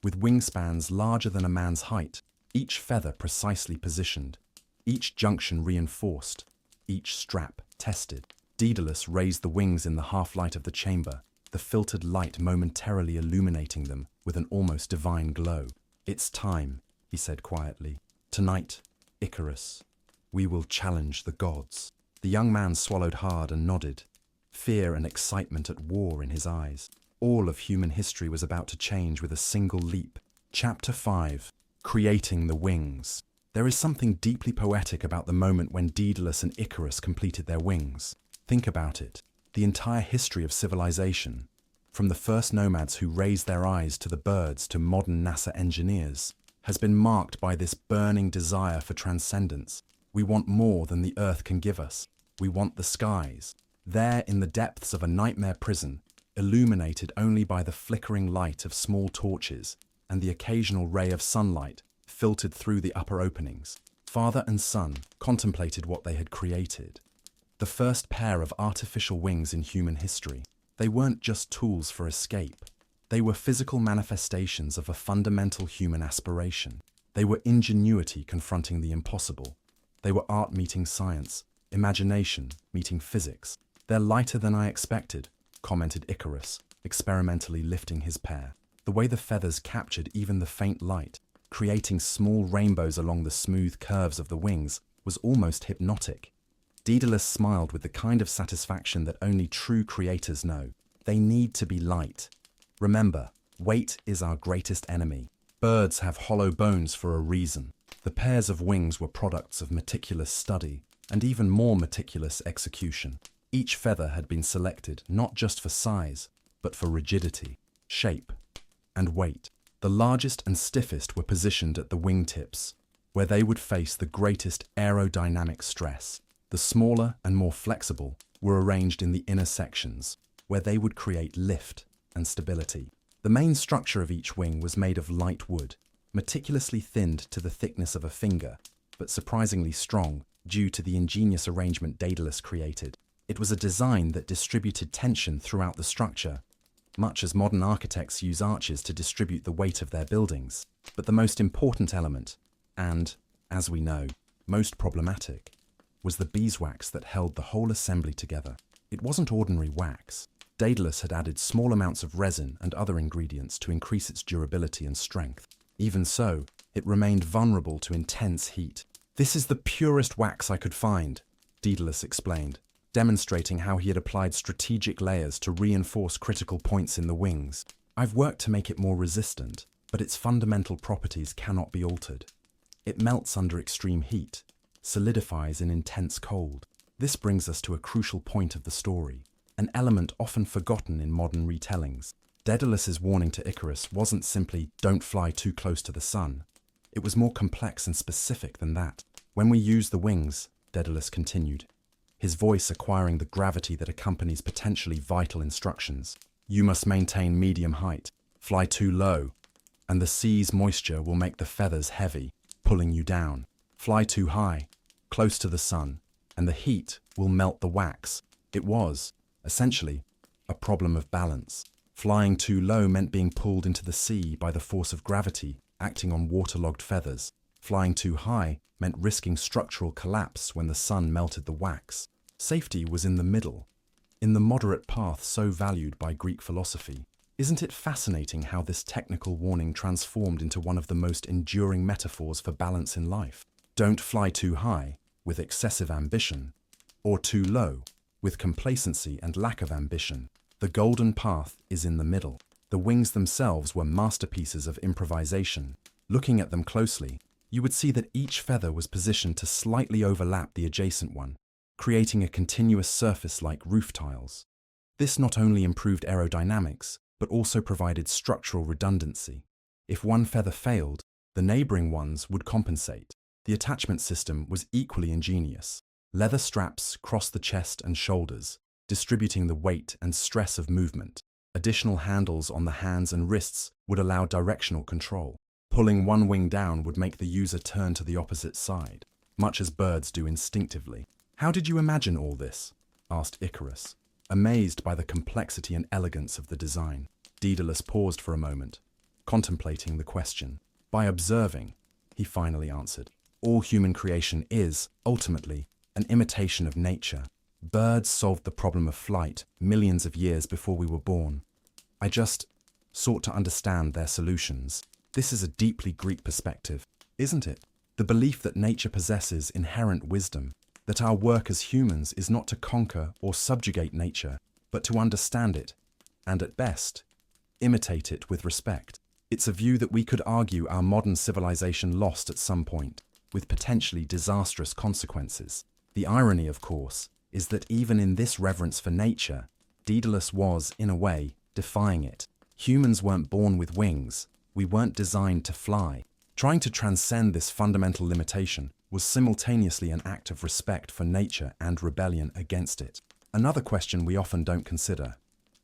with wingspans larger than a man's height, each feather precisely positioned, each junction reinforced, each strap tested. Daedalus raised the wings in the half-light of the chamber, the filtered light momentarily illuminating them with an almost divine glow. "It's time," he said quietly. "Tonight, Icarus, we will challenge the gods." The young man swallowed hard and nodded, fear and excitement at war in his eyes. All of human history was about to change with a single leap. Chapter 5. Creating the Wings. There is something deeply poetic about the moment when Daedalus and Icarus completed their wings. Think about it. The entire history of civilization, from the first nomads who raised their eyes to the birds to modern NASA engineers, has been marked by this burning desire for transcendence. We want more than the earth can give us. We want the skies. There in the depths of a nightmare prison, illuminated only by the flickering light of small torches and the occasional ray of sunlight filtered through the upper openings, father and son contemplated what they had created. The first pair of artificial wings in human history. They weren't just tools for escape. They were physical manifestations of a fundamental human aspiration. They were ingenuity confronting the impossible. They were art meeting science, imagination meeting physics. "They're lighter than I expected," commented Icarus, experimentally lifting his pair. The way the feathers captured even the faint light, creating small rainbows along the smooth curves of the wings, was almost hypnotic. Daedalus smiled with the kind of satisfaction that only true creators know. They need to be light. Remember, weight is our greatest enemy. Birds have hollow bones for a reason. The pairs of wings were products of meticulous study and even more meticulous execution. Each feather had been selected not just for size, but for rigidity, shape, and weight. The largest and stiffest were positioned at the wingtips, where they would face the greatest aerodynamic stress. The smaller and more flexible were arranged in the inner sections, where they would create lift and stability. The main structure of each wing was made of light wood, meticulously thinned to the thickness of a finger, but surprisingly strong due to the ingenious arrangement Daedalus created. It was a design that distributed tension throughout the structure, much as modern architects use arches to distribute the weight of their buildings. But the most important element, and, as we know, most problematic, was the beeswax that held the whole assembly together. It wasn't ordinary wax. Daedalus had added small amounts of resin and other ingredients to increase its durability and strength. Even so, it remained vulnerable to intense heat. "This is the purest wax I could find," Daedalus explained, demonstrating how he had applied strategic layers to reinforce critical points in the wings. "I've worked to make it more resistant, but its fundamental properties cannot be altered. It melts under extreme heat, solidifies in intense cold. This brings us to a crucial point of the story, an element often forgotten in modern retellings. Daedalus's warning to Icarus wasn't simply, 'Don't fly too close to the sun.' It was more complex and specific than that. When we use the wings," Daedalus continued, his voice acquiring the gravity that accompanies potentially vital instructions, "you must maintain medium height, fly too low, and the sea's moisture will make the feathers heavy, pulling you down. Fly too high, close to the sun, and the heat will melt the wax." It was, essentially, a problem of balance. Flying too low meant being pulled into the sea by the force of gravity acting on waterlogged feathers. Flying too high meant risking structural collapse when the sun melted the wax. Safety was in the middle, in the moderate path so valued by Greek philosophy. Isn't it fascinating how this technical warning transformed into one of the most enduring metaphors for balance in life? Don't fly too high, with excessive ambition, or too low, with complacency and lack of ambition. The golden path is in the middle. The wings themselves were masterpieces of improvisation. Looking at them closely, you would see that each feather was positioned to slightly overlap the adjacent one, creating a continuous surface like roof tiles. This not only improved aerodynamics, but also provided structural redundancy. If one feather failed, the neighboring ones would compensate. The attachment system was equally ingenious. Leather straps crossed the chest and shoulders, distributing the weight and stress of movement. Additional handles on the hands and wrists would allow directional control. Pulling one wing down would make the user turn to the opposite side, much as birds do instinctively. "How did you imagine all this?" asked Icarus, amazed by the complexity and elegance of the design. Daedalus paused for a moment, contemplating the question. "By observing," he finally answered. "All human creation is, ultimately, an imitation of nature. Birds solved the problem of flight millions of years before we were born. I just sought to understand their solutions." This is a deeply Greek perspective, isn't it? The belief that nature possesses inherent wisdom, that our work as humans is not to conquer or subjugate nature, but to understand it, and at best, imitate it with respect. It's a view that we could argue our modern civilization lost at some point, with potentially disastrous consequences. The irony, of course, is that even in this reverence for nature, Daedalus was, in a way, defying it. Humans weren't born with wings. We weren't designed to fly. Trying to transcend this fundamental limitation was simultaneously an act of respect for nature and rebellion against it. Another question we often don't consider: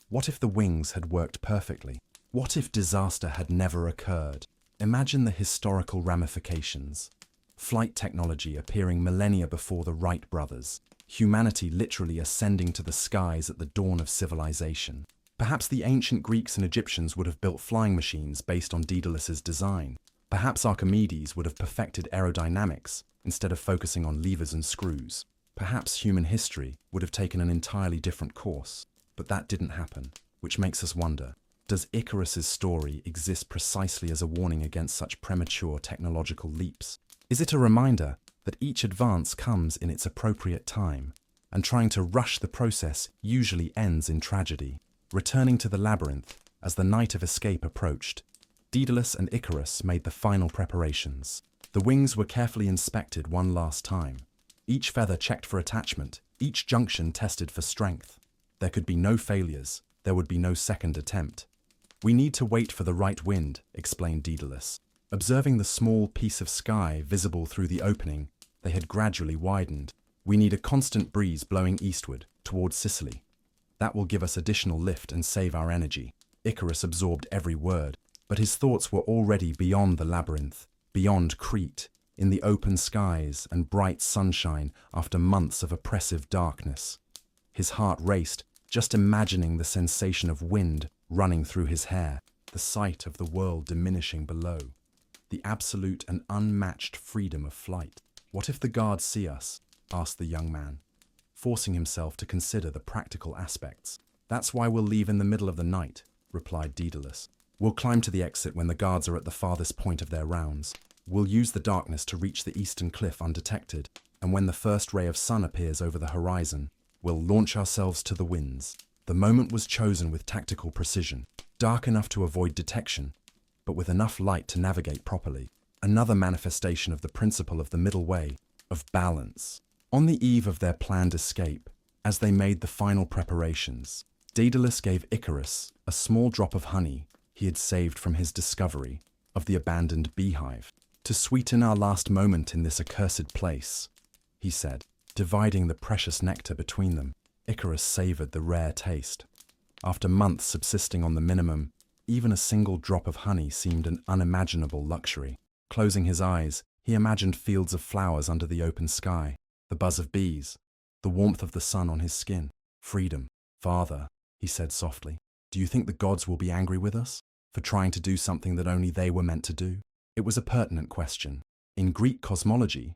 what if the wings had worked perfectly? What if disaster had never occurred? Imagine the historical ramifications. Flight technology appearing millennia before the Wright brothers. Humanity literally ascending to the skies at the dawn of civilization. Perhaps the ancient Greeks and Egyptians would have built flying machines based on Daedalus's design. Perhaps Archimedes would have perfected aerodynamics instead of focusing on levers and screws. Perhaps human history would have taken an entirely different course, but that didn't happen, which makes us wonder, does Icarus's story exist precisely as a warning against such premature technological leaps? Is it a reminder that each advance comes in its appropriate time, and trying to rush the process usually ends in tragedy? Returning to the labyrinth, as the night of escape approached, Daedalus and Icarus made the final preparations. The wings were carefully inspected one last time. Each feather checked for attachment, each junction tested for strength. There could be no failures, there would be no second attempt. "We need to wait for the right wind," explained Daedalus. Observing the small piece of sky visible through the opening, they had gradually widened. "We need a constant breeze blowing eastward, towards Sicily. That will give us additional lift and save our energy." Icarus absorbed every word, but his thoughts were already beyond the labyrinth, beyond Crete, in the open skies and bright sunshine after months of oppressive darkness. His heart raced, just imagining the sensation of wind running through his hair, the sight of the world diminishing below, the absolute and unmatched freedom of flight. "What if the guards see us?" asked the young man, forcing himself to consider the practical aspects. "That's why we'll leave in the middle of the night," replied Daedalus. "We'll climb to the exit when the guards are at the farthest point of their rounds. We'll use the darkness to reach the eastern cliff undetected, and when the first ray of sun appears over the horizon, we'll launch ourselves to the winds." The moment was chosen with tactical precision, dark enough to avoid detection, but with enough light to navigate properly. Another manifestation of the principle of the middle way, of balance. On the eve of their planned escape, as they made the final preparations, Daedalus gave Icarus a small drop of honey he had saved from his discovery of the abandoned beehive. "To sweeten our last moment in this accursed place," he said, dividing the precious nectar between them. Icarus savored the rare taste. After months subsisting on the minimum, even a single drop of honey seemed an unimaginable luxury. Closing his eyes, he imagined fields of flowers under the open sky, the buzz of bees, the warmth of the sun on his skin. "Freedom. Father," he said softly, "do you think the gods will be angry with us for trying to do something that only they were meant to do?" It was a pertinent question. In Greek cosmology,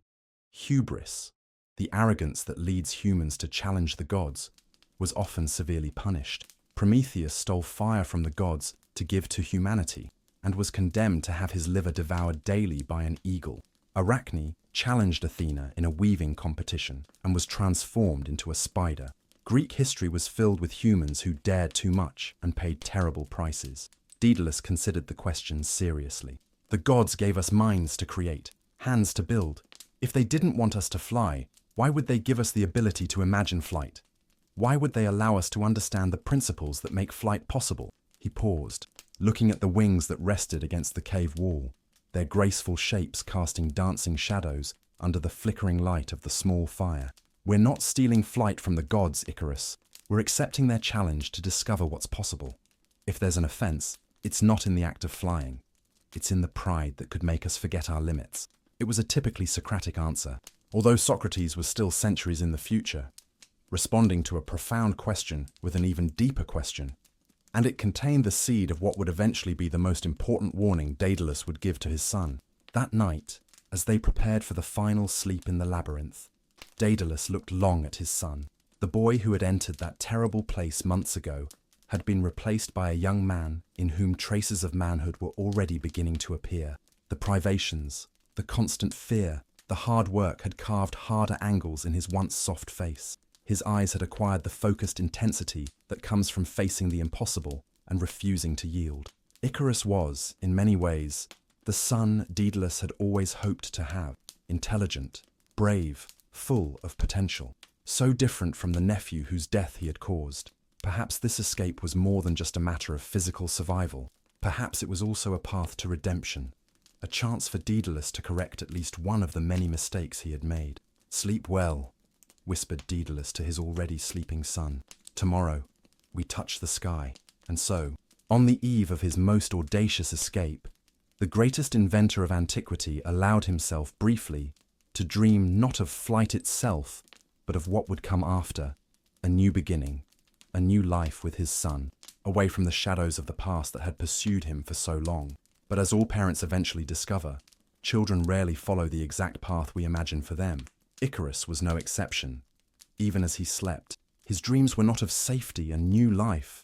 hubris, the arrogance that leads humans to challenge the gods, was often severely punished. Prometheus stole fire from the gods to give to humanity, and was condemned to have his liver devoured daily by an eagle. Arachne challenged Athena in a weaving competition and was transformed into a spider. Greek history was filled with humans who dared too much and paid terrible prices. Daedalus considered the question seriously. "The gods gave us minds to create, hands to build. If they didn't want us to fly, why would they give us the ability to imagine flight? Why would they allow us to understand the principles that make flight possible?" He paused, looking at the wings that rested against the cave wall, their graceful shapes casting dancing shadows under the flickering light of the small fire. "We're not stealing flight from the gods, Icarus. We're accepting their challenge to discover what's possible. If there's an offense, it's not in the act of flying. It's in the pride that could make us forget our limits." It was a typically Socratic answer, although Socrates was still centuries in the future, responding to a profound question with an even deeper question. And it contained the seed of what would eventually be the most important warning Daedalus would give to his son. That night, as they prepared for the final sleep in the labyrinth, Daedalus looked long at his son. The boy who had entered that terrible place months ago had been replaced by a young man in whom traces of manhood were already beginning to appear. The privations, the constant fear, the hard work had carved harder angles in his once soft face. His eyes had acquired the focused intensity that comes from facing the impossible and refusing to yield. Icarus was, in many ways, the son Daedalus had always hoped to have, intelligent, brave, full of potential. So different from the nephew whose death he had caused. Perhaps this escape was more than just a matter of physical survival. Perhaps it was also a path to redemption, a chance for Daedalus to correct at least one of the many mistakes he had made. "Sleep well," whispered Daedalus to his already sleeping son. "Tomorrow, we touch the sky." And so, on the eve of his most audacious escape, the greatest inventor of antiquity allowed himself briefly to dream not of flight itself, but of what would come after, a new beginning, a new life with his son, away from the shadows of the past that had pursued him for so long. But as all parents eventually discover, children rarely follow the exact path we imagine for them. Icarus was no exception. even as he slept. His dreams were not of safety and new life,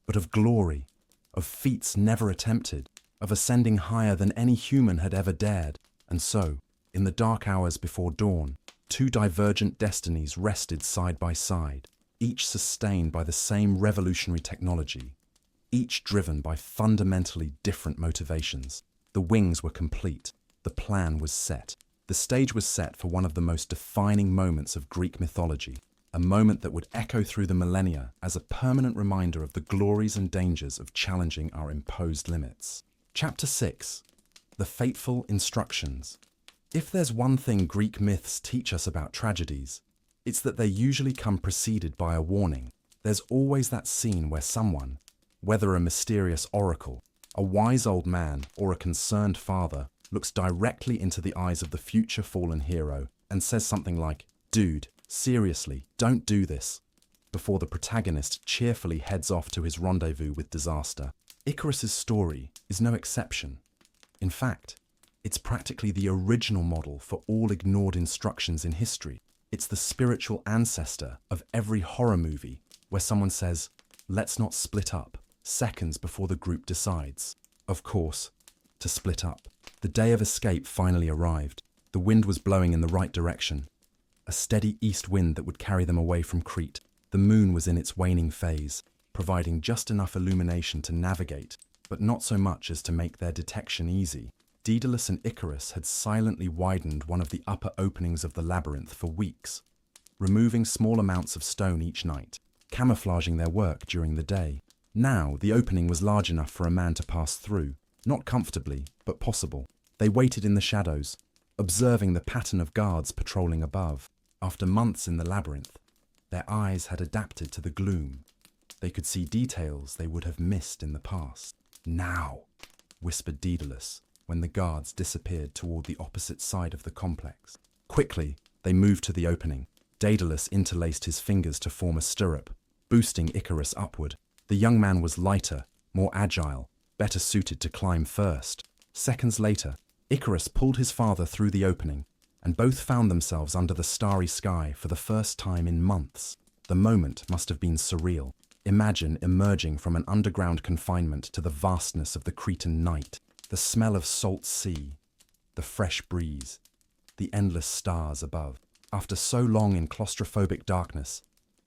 but of glory, of feats never attempted, of ascending higher than any human had ever dared. And so, in the dark hours before dawn, two divergent destinies rested side by side, each sustained by the same revolutionary technology, each driven by fundamentally different motivations. The wings were complete. The plan was set. The stage was set for one of the most defining moments of Greek mythology, a moment that would echo through the millennia as a permanent reminder of the glories and dangers of challenging our imposed limits. Chapter 6. The Fateful Instructions. If there's one thing Greek myths teach us about tragedies, it's that they usually come preceded by a warning. There's always that scene where someone, whether a mysterious oracle, a wise old man, or a concerned father, looks directly into the eyes of the future fallen hero and says something like, "Dude, seriously, don't do this," before the protagonist cheerfully heads off to his rendezvous with disaster. Icarus's story is no exception. In fact, it's practically the original model for all ignored instructions in history. It's the spiritual ancestor of every horror movie where someone says, "Let's not split up," seconds before the group decides, of course, to split up. The day of escape finally arrived. The wind was blowing in the right direction, a steady east wind that would carry them away from Crete. The moon was in its waning phase, providing just enough illumination to navigate, but not so much as to make their detection easy. Daedalus and Icarus had silently widened one of the upper openings of the labyrinth for weeks, removing small amounts of stone each night, camouflaging their work during the day. Now the opening was large enough for a man to pass through, not comfortably, but possible. They waited in the shadows, observing the pattern of guards patrolling above. After months in the labyrinth, their eyes had adapted to the gloom. They could see details they would have missed in the past. "Now," whispered Daedalus, when the guards disappeared toward the opposite side of the complex. Quickly, they moved to the opening. Daedalus interlaced his fingers to form a stirrup, boosting Icarus upward. The young man was lighter, more agile, better suited to climb first. Seconds later, Icarus pulled his father through the opening, and both found themselves under the starry sky for the first time in months. The moment must have been surreal. Imagine emerging from an underground confinement to the vastness of the Cretan night. The smell of salt sea, the fresh breeze, the endless stars above. After so long in claustrophobic darkness,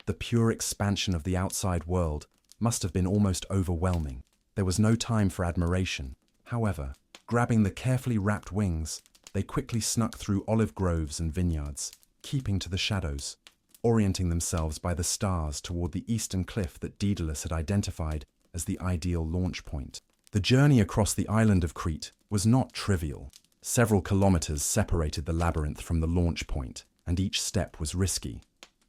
the pure expansion of the outside world must have been almost overwhelming. There was no time for admiration. However, grabbing the carefully wrapped wings, they quickly snuck through olive groves and vineyards, keeping to the shadows, orienting themselves by the stars toward the eastern cliff that Daedalus had identified as the ideal launch point. The journey across the island of Crete was not trivial. Several kilometers separated the labyrinth from the launch point, and each step was risky.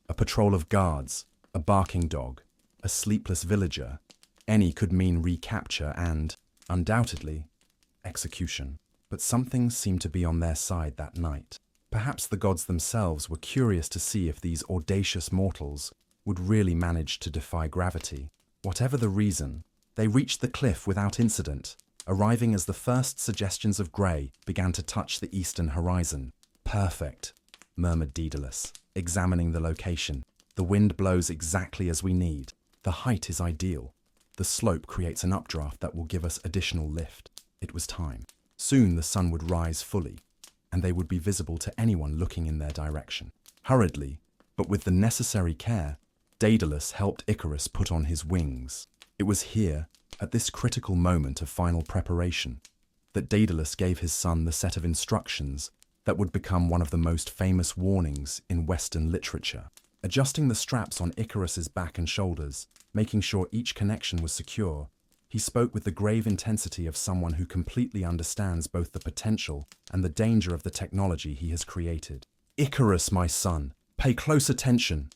A patrol of guards, a barking dog, a sleepless villager, any could mean recapture and, undoubtedly, execution. But something seemed to be on their side that night. Perhaps the gods themselves were curious to see if these audacious mortals would really manage to defy gravity. Whatever the reason, they reached the cliff without incident, arriving as the first suggestions of grey began to touch the eastern horizon. "Perfect," murmured Daedalus, examining the location. "The wind blows exactly as we need. The height is ideal. The slope creates an updraft that will give us additional lift." It was time. Soon the sun would rise fully, and they would be visible to anyone looking in their direction. Hurriedly, but with the necessary care, Daedalus helped Icarus put on his wings. It was here, at this critical moment of final preparation, that Daedalus gave his son the set of instructions that would become one of the most famous warnings in Western literature. Adjusting the straps on Icarus's back and shoulders, making sure each connection was secure, he spoke with the grave intensity of someone who completely understands both the potential and the danger of the technology he has created. "Icarus, my son, pay close attention,"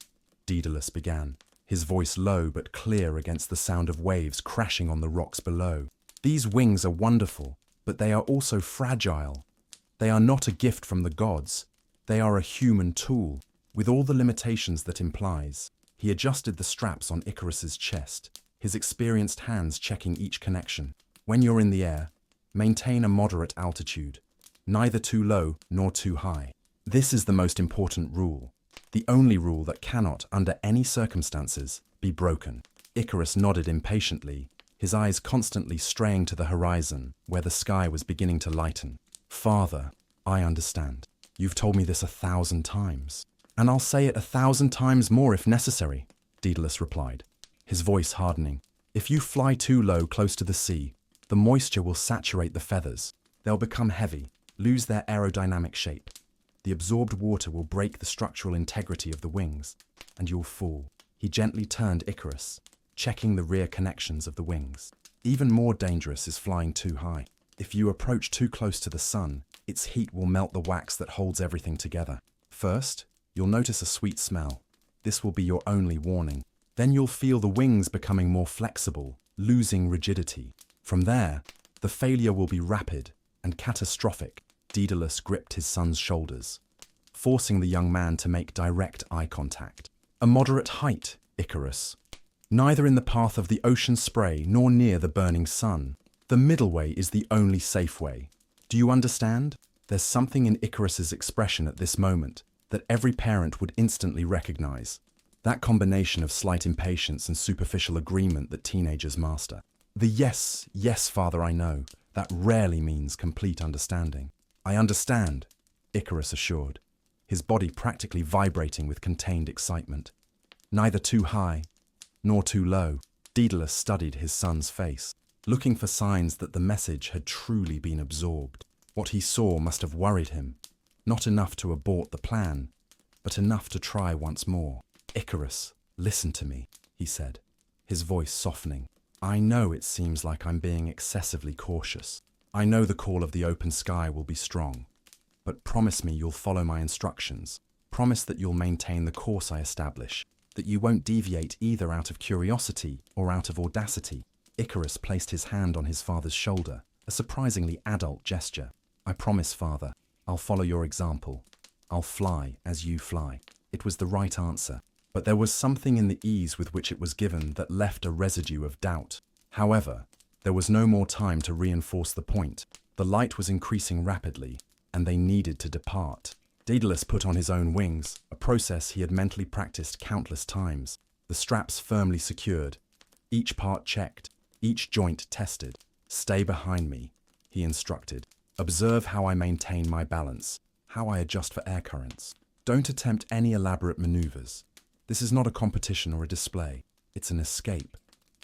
Daedalus began, his voice low but clear against the sound of waves crashing on the rocks below. "These wings are wonderful, but they are also fragile. They are not a gift from the gods. They are a human tool, with all the limitations that implies." He adjusted the straps on Icarus's chest, his experienced hands checking each connection. "When you're in the air, maintain a moderate altitude, neither too low nor too high. This is the most important rule. The only rule that cannot, under any circumstances, be broken. Icarus nodded impatiently, his eyes constantly straying to the horizon, where the sky was beginning to lighten. Father, I understand. You've told me this 1,000 times. And I'll say it 1,000 times more if necessary, Daedalus replied, his voice hardening. If you fly too low close to the sea, the moisture will saturate the feathers. They'll become heavy, lose their aerodynamic shape. The absorbed water will break the structural integrity of the wings, and you'll fall. He gently turned Icarus, checking the rear connections of the wings. Even more dangerous is flying too high. If you approach too close to the sun, its heat will melt the wax that holds everything together. First, you'll notice a sweet smell. This will be your only warning. Then you'll feel the wings becoming more flexible, losing rigidity. From there, the failure will be rapid and catastrophic. Daedalus gripped his son's shoulders, forcing the young man to make direct eye contact. A moderate height, Icarus. Neither in the path of the ocean spray nor near the burning sun. The middle way is the only safe way. Do you understand? There's something in Icarus's expression at this moment that every parent would instantly recognize. That combination of slight impatience and superficial agreement that teenagers master. The yes, yes, father, I know, that rarely means complete understanding. I understand, Icarus assured, his body practically vibrating with contained excitement. Neither too high, nor too low. Daedalus studied his son's face, looking for signs that the message had truly been absorbed. What he saw must have worried him, not enough to abort the plan, but enough to try once more. Icarus, listen to me, he said, his voice softening. I know it seems like I'm being excessively cautious. I know the call of the open sky will be strong, but promise me you'll follow my instructions. Promise that you'll maintain the course I establish, that you won't deviate either out of curiosity or out of audacity. Icarus placed his hand on his father's shoulder, a surprisingly adult gesture. I promise, father, I'll follow your example. I'll fly as you fly. It was the right answer, but there was something in the ease with which it was given that left a residue of doubt. However, there was no more time to reinforce the point. The light was increasing rapidly, and they needed to depart. Daedalus put on his own wings, a process he had mentally practiced countless times, the straps firmly secured, each part checked, each joint tested. Stay behind me, he instructed. Observe how I maintain my balance, how I adjust for air currents. Don't attempt any elaborate maneuvers. This is not a competition or a display. It's an escape,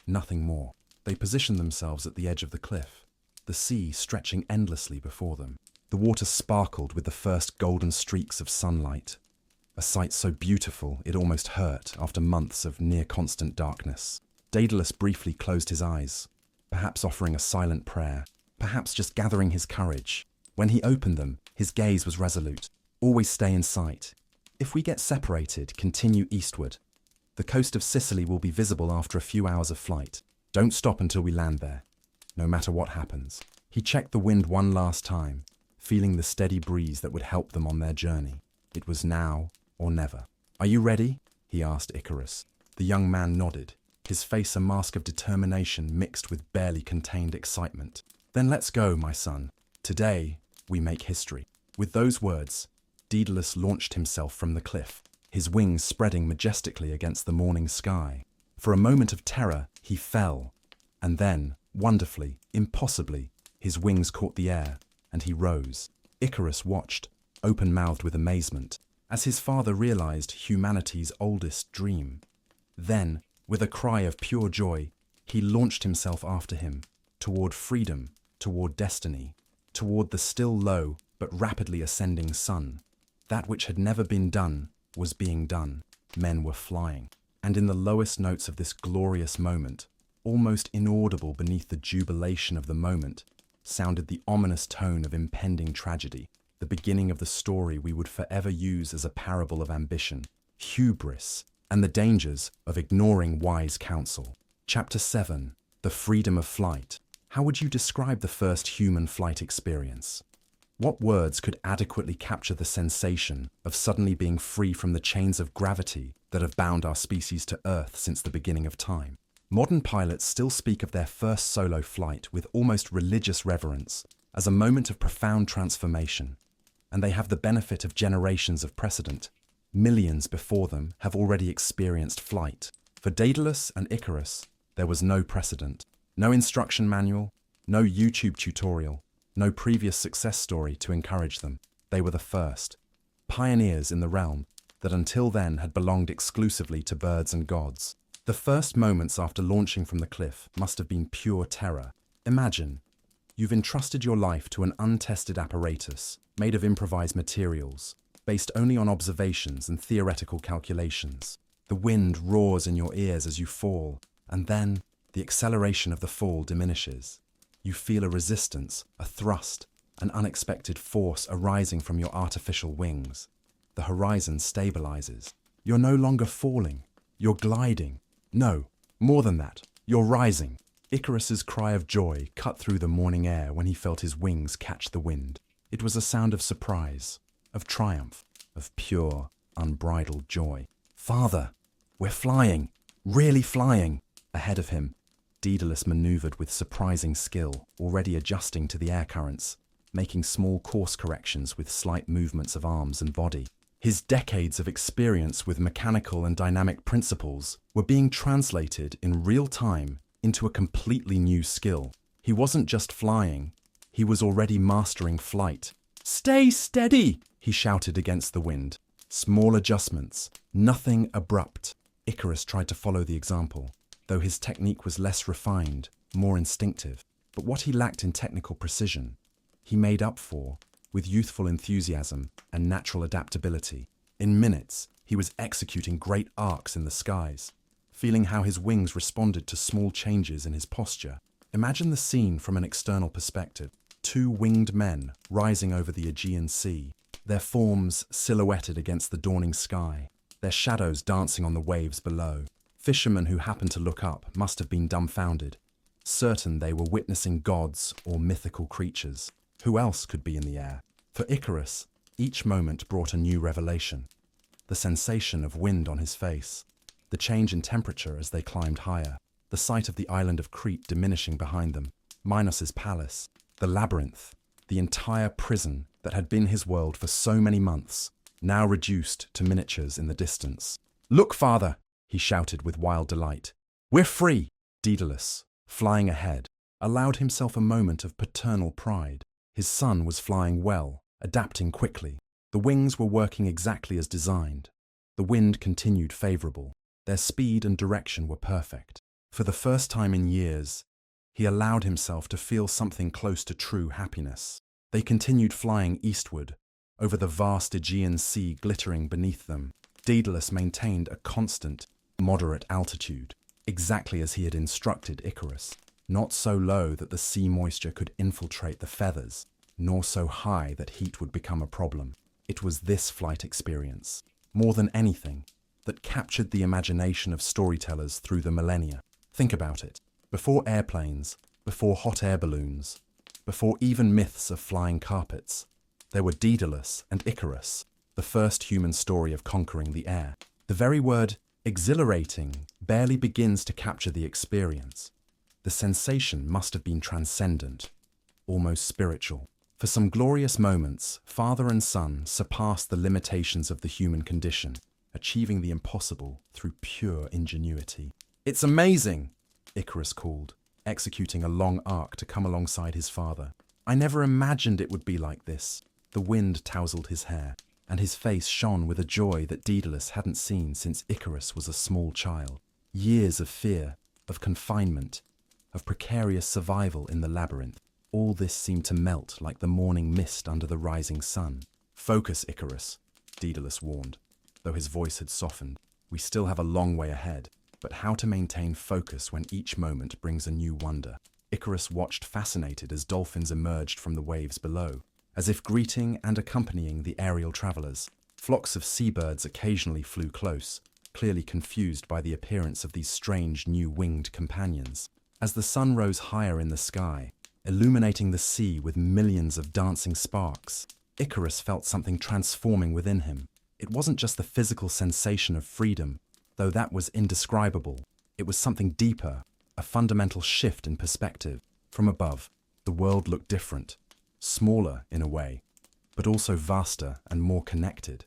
nothing more. They positioned themselves at the edge of the cliff, the sea stretching endlessly before them. The water sparkled with the first golden streaks of sunlight, a sight so beautiful it almost hurt after months of near-constant darkness. Daedalus briefly closed his eyes, perhaps offering a silent prayer, perhaps just gathering his courage. When he opened them, his gaze was resolute. Always stay in sight. If we get separated, continue eastward. The coast of Sicily will be visible after a few hours of flight. Don't stop until we land there, no matter what happens. He checked the wind one last time, feeling the steady breeze that would help them on their journey. It was now or never. Are you ready? He asked Icarus. The young man nodded, his face a mask of determination mixed with barely contained excitement. Then let's go, my son. Today, we make history. With those words, Daedalus launched himself from the cliff, his wings spreading majestically against the morning sky. For a moment of terror, he fell, and then, wonderfully, impossibly, his wings caught the air, and he rose. Icarus watched, open-mouthed with amazement, as his father realized humanity's oldest dream. Then, with a cry of pure joy, he launched himself after him, toward freedom, toward destiny, toward the still low but rapidly ascending sun. That which had never been done was being done. Men were flying. And in the lowest notes of this glorious moment, almost inaudible beneath the jubilation of the moment, sounded the ominous tone of impending tragedy, the beginning of the story we would forever use as a parable of ambition, hubris, and the dangers of ignoring wise counsel. Chapter 7. The Freedom of Flight. How would you describe the first human flight experience? What words could adequately capture the sensation of suddenly being free from the chains of gravity that have bound our species to Earth since the beginning of time? Modern pilots still speak of their first solo flight with almost religious reverence as a moment of profound transformation, and they have the benefit of generations of precedent. Millions before them have already experienced flight. For Daedalus and Icarus, there was no precedent. No instruction manual, no YouTube tutorial, no previous success story to encourage them. They were the first. Pioneers in the realm that until then had belonged exclusively to birds and gods. The first moments after launching from the cliff must have been pure terror. Imagine, you've entrusted your life to an untested apparatus made of improvised materials, based only on observations and theoretical calculations. The wind roars in your ears as you fall, and then the acceleration of the fall diminishes. You feel a resistance, a thrust, an unexpected force arising from your artificial wings. The horizon stabilizes. You're no longer falling, you're gliding. No, more than that, you're rising. Icarus's cry of joy cut through the morning air when he felt his wings catch the wind. It was a sound of surprise, of triumph, of pure, unbridled joy. Father, we're flying, really flying. Ahead of him, Daedalus maneuvered with surprising skill, already adjusting to the air currents, making small course corrections with slight movements of arms and body. His decades of experience with mechanical and dynamic principles were being translated in real time into a completely new skill. He wasn't just flying, he was already mastering flight. "Stay steady!" he shouted against the wind. Small adjustments, nothing abrupt. Icarus tried to follow the example, though his technique was less refined, more instinctive. But what he lacked in technical precision, he made up for with youthful enthusiasm and natural adaptability. In minutes, he was executing great arcs in the skies, feeling how his wings responded to small changes in his posture. Imagine the scene from an external perspective. Two winged men rising over the Aegean Sea, their forms silhouetted against the dawning sky, their shadows dancing on the waves below. Fishermen who happened to look up must have been dumbfounded, certain they were witnessing gods or mythical creatures. Who else could be in the air? For Icarus, each moment brought a new revelation. The sensation of wind on his face, the change in temperature as they climbed higher, the sight of the island of Crete diminishing behind them, Minos's palace, the Labyrinth, the entire prison that had been his world for so many months, now reduced to miniatures in the distance. "Look, father!" he shouted with wild delight. "We're free!" Daedalus, flying ahead, allowed himself a moment of paternal pride. His son was flying well, adapting quickly. The wings were working exactly as designed. The wind continued favorable. Their speed and direction were perfect. For the first time in years, he allowed himself to feel something close to true happiness. They continued flying eastward, over the vast Aegean Sea glittering beneath them. Daedalus maintained a constant, moderate altitude, exactly as he had instructed Icarus. Not so low that the sea moisture could infiltrate the feathers, nor so high that heat would become a problem. It was this flight experience, more than anything, that captured the imagination of storytellers through the millennia. Think about it. Before airplanes, before hot air balloons, before even myths of flying carpets, there were Daedalus and Icarus, the first human story of conquering the air. The very word exhilarating barely begins to capture the experience. The sensation must have been transcendent, almost spiritual. For some glorious moments, father and son surpassed the limitations of the human condition, achieving the impossible through pure ingenuity. "It's amazing!" Icarus called, executing a long arc to come alongside his father. "I never imagined it would be like this." The wind tousled his hair, and his face shone with a joy that Daedalus hadn't seen since Icarus was a small child. Years of fear, of confinement, of precarious survival in the labyrinth, all this seemed to melt like the morning mist under the rising sun. "Focus, Icarus," Daedalus warned, though his voice had softened. "We still have a long way ahead, but how to maintain focus when each moment brings a new wonder?" Icarus watched fascinated as dolphins emerged from the waves below, as if greeting and accompanying the aerial travelers. Flocks of seabirds occasionally flew close, clearly confused by the appearance of these strange new winged companions. As the sun rose higher in the sky, illuminating the sea with millions of dancing sparks, Icarus felt something transforming within him. It wasn't just the physical sensation of freedom, though that was indescribable. It was something deeper, a fundamental shift in perspective. From above, the world looked different, smaller in a way, but also vaster and more connected.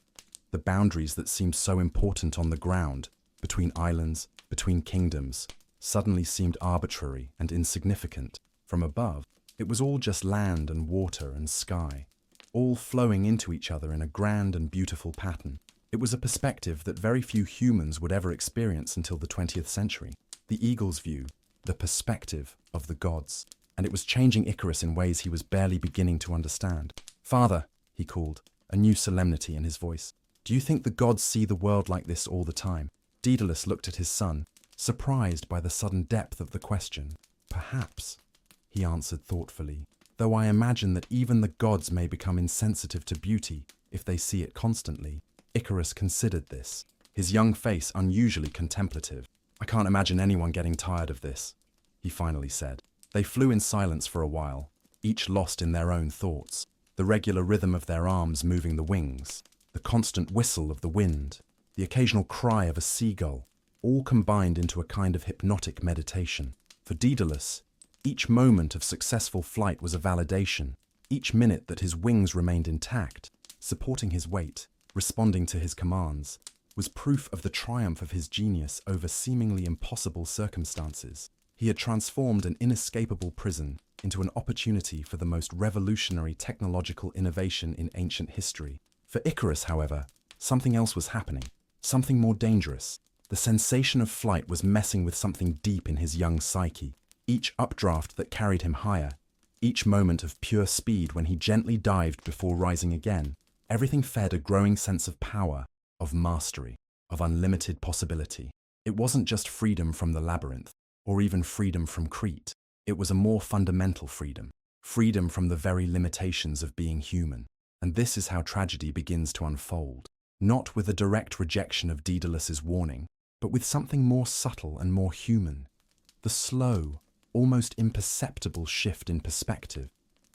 The boundaries that seemed so important on the ground, between islands, between kingdoms, suddenly seemed arbitrary and insignificant. From above, it was all just land and water and sky, all flowing into each other in a grand and beautiful pattern. It was a perspective that very few humans would ever experience until the 20th century. The eagle's view, the perspective of the gods. And it was changing Icarus in ways he was barely beginning to understand. "Father," he called, a new solemnity in his voice. "Do you think the gods see the world like this all the time?" Daedalus looked at his son, surprised by the sudden depth of the question. "Perhaps," he answered thoughtfully, "though I imagine that even the gods may become insensitive to beauty if they see it constantly." Icarus considered this, his young face unusually contemplative. "I can't imagine anyone getting tired of this," he finally said. They flew in silence for a while, each lost in their own thoughts. The regular rhythm of their arms moving the wings, the constant whistle of the wind, the occasional cry of a seagull, all combined into a kind of hypnotic meditation. For Daedalus, each moment of successful flight was a validation. Each minute that his wings remained intact, supporting his weight, responding to his commands, was proof of the triumph of his genius over seemingly impossible circumstances. He had transformed an inescapable prison into an opportunity for the most revolutionary technological innovation in ancient history. For Icarus, however, something else was happening, something more dangerous. The sensation of flight was messing with something deep in his young psyche. Each updraft that carried him higher, each moment of pure speed when he gently dived before rising again, everything fed a growing sense of power, of mastery, of unlimited possibility. It wasn't just freedom from the labyrinth, or even freedom from Crete. It was a more fundamental freedom, freedom from the very limitations of being human. And this is how tragedy begins to unfold, not with a direct rejection of Daedalus's warning, but with something more subtle and more human. The slow, almost imperceptible shift in perspective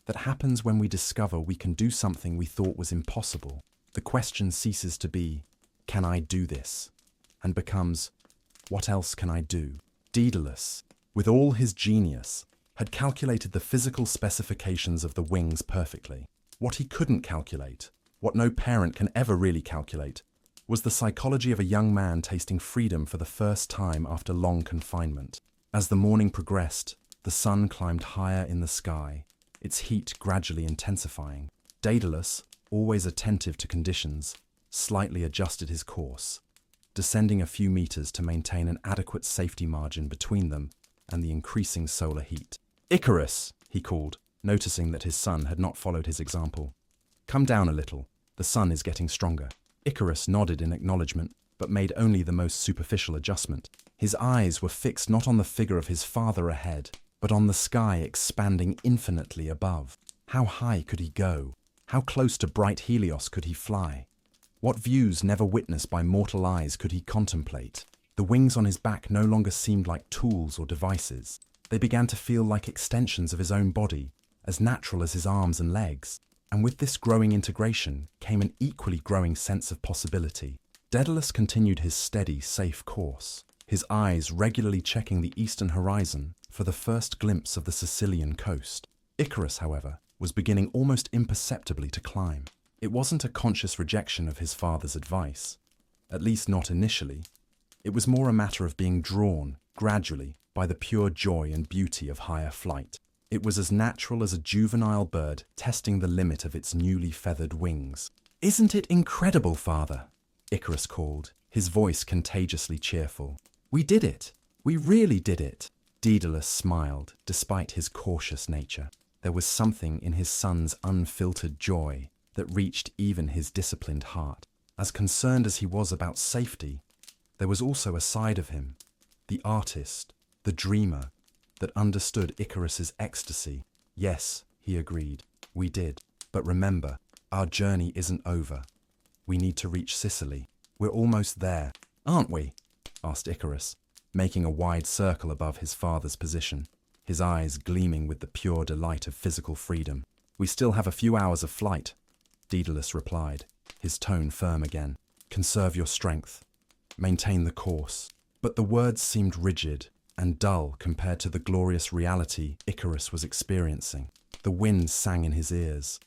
that happens when we discover we can do something we thought was impossible. The question ceases to be, "Can I do this?" and becomes, "What else can I do?" Daedalus, with all his genius, had calculated the physical specifications of the wings perfectly. What he couldn't calculate, what no parent can ever really calculate, was the psychology of a young man tasting freedom for the first time after long confinement. As the morning progressed, the sun climbed higher in the sky, its heat gradually intensifying. Daedalus, always attentive to conditions, slightly adjusted his course, descending a few meters to maintain an adequate safety margin between them and the increasing solar heat. "Icarus," he called, noticing that his son had not followed his example. "Come down a little. The sun is getting stronger." Icarus nodded in acknowledgement, but made only the most superficial adjustment. His eyes were fixed not on the figure of his father ahead, but on the sky expanding infinitely above. How high could he go? How close to bright Helios could he fly? What views never witnessed by mortal eyes could he contemplate? The wings on his back no longer seemed like tools or devices. They began to feel like extensions of his own body, as natural as his arms and legs. And with this growing integration came an equally growing sense of possibility. Daedalus continued his steady, safe course, his eyes regularly checking the eastern horizon for the first glimpse of the Sicilian coast. Icarus, however, was beginning almost imperceptibly to climb. It wasn't a conscious rejection of his father's advice, at least not initially. It was more a matter of being drawn, gradually, by the pure joy and beauty of higher flight. It was as natural as a juvenile bird testing the limit of its newly feathered wings. "Isn't it incredible, father?" Icarus called, his voice contagiously cheerful. "We did it! We really did it!" Daedalus smiled, despite his cautious nature. There was something in his son's unfiltered joy that reached even his disciplined heart. As concerned as he was about safety, there was also a side of him, the artist, the dreamer, that understood Icarus's ecstasy. "Yes," he agreed, "we did. But remember, our journey isn't over. We need to reach Sicily. We're almost there." "Aren't we?" asked Icarus, making a wide circle above his father's position, his eyes gleaming with the pure delight of physical freedom. "We still have a few hours of flight," Daedalus replied, his tone firm again. "Conserve your strength. Maintain the course." But the words seemed rigid and dull compared to the glorious reality Icarus was experiencing. The wind sang in his ears.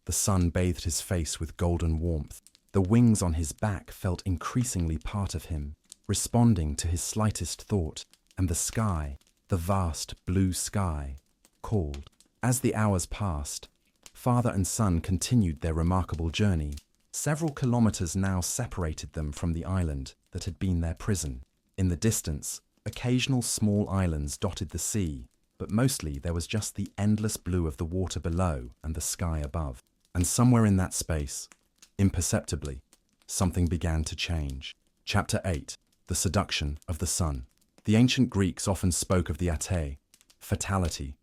The sun bathed his face with golden warmth. The wings on his back felt increasingly part of him, responding to his slightest thought, and the sky, the vast blue sky, called. As the hours passed, father and son continued their remarkable journey. Several kilometers now separated them from the island that had been their prison. In the distance, occasional small islands dotted the sea, but mostly there was just the endless blue of the water below and the sky above. And somewhere in that space, imperceptibly, something began to change. Chapter 8. The Seduction of the Sun. The ancient Greeks often spoke of the ate, fatality,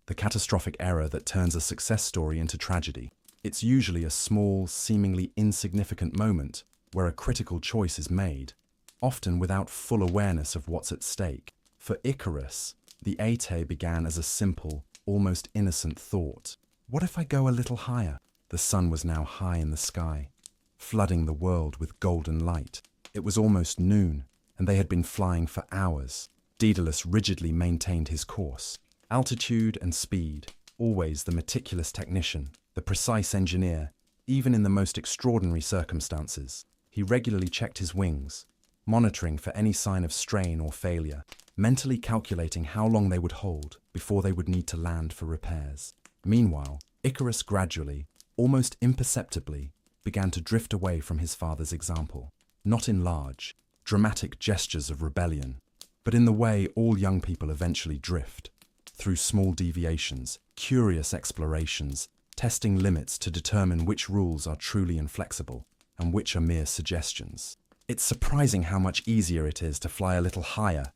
the catastrophic error that turns a success story into tragedy. It's usually a small, seemingly insignificant moment where a critical choice is made, often without full awareness of what's at stake. For Icarus, the ate began as a simple, almost innocent thought. What if I go a little higher? The sun was now high in the sky, flooding the world with golden light. It was almost noon, and they had been flying for hours. Daedalus rigidly maintained his course. Altitude and speed, always the meticulous technician, the precise engineer, even in the most extraordinary circumstances. He regularly checked his wings, monitoring for any sign of strain or failure, mentally calculating how long they would hold before they would need to land for repairs. Meanwhile, Icarus gradually, almost imperceptibly, began to drift away from his father's example, not in large, dramatic gestures of rebellion, but in the way all young people eventually drift, through small deviations, curious explorations, testing limits to determine which rules are truly inflexible and which are mere suggestions. It's surprising how much easier it is to fly a little higher,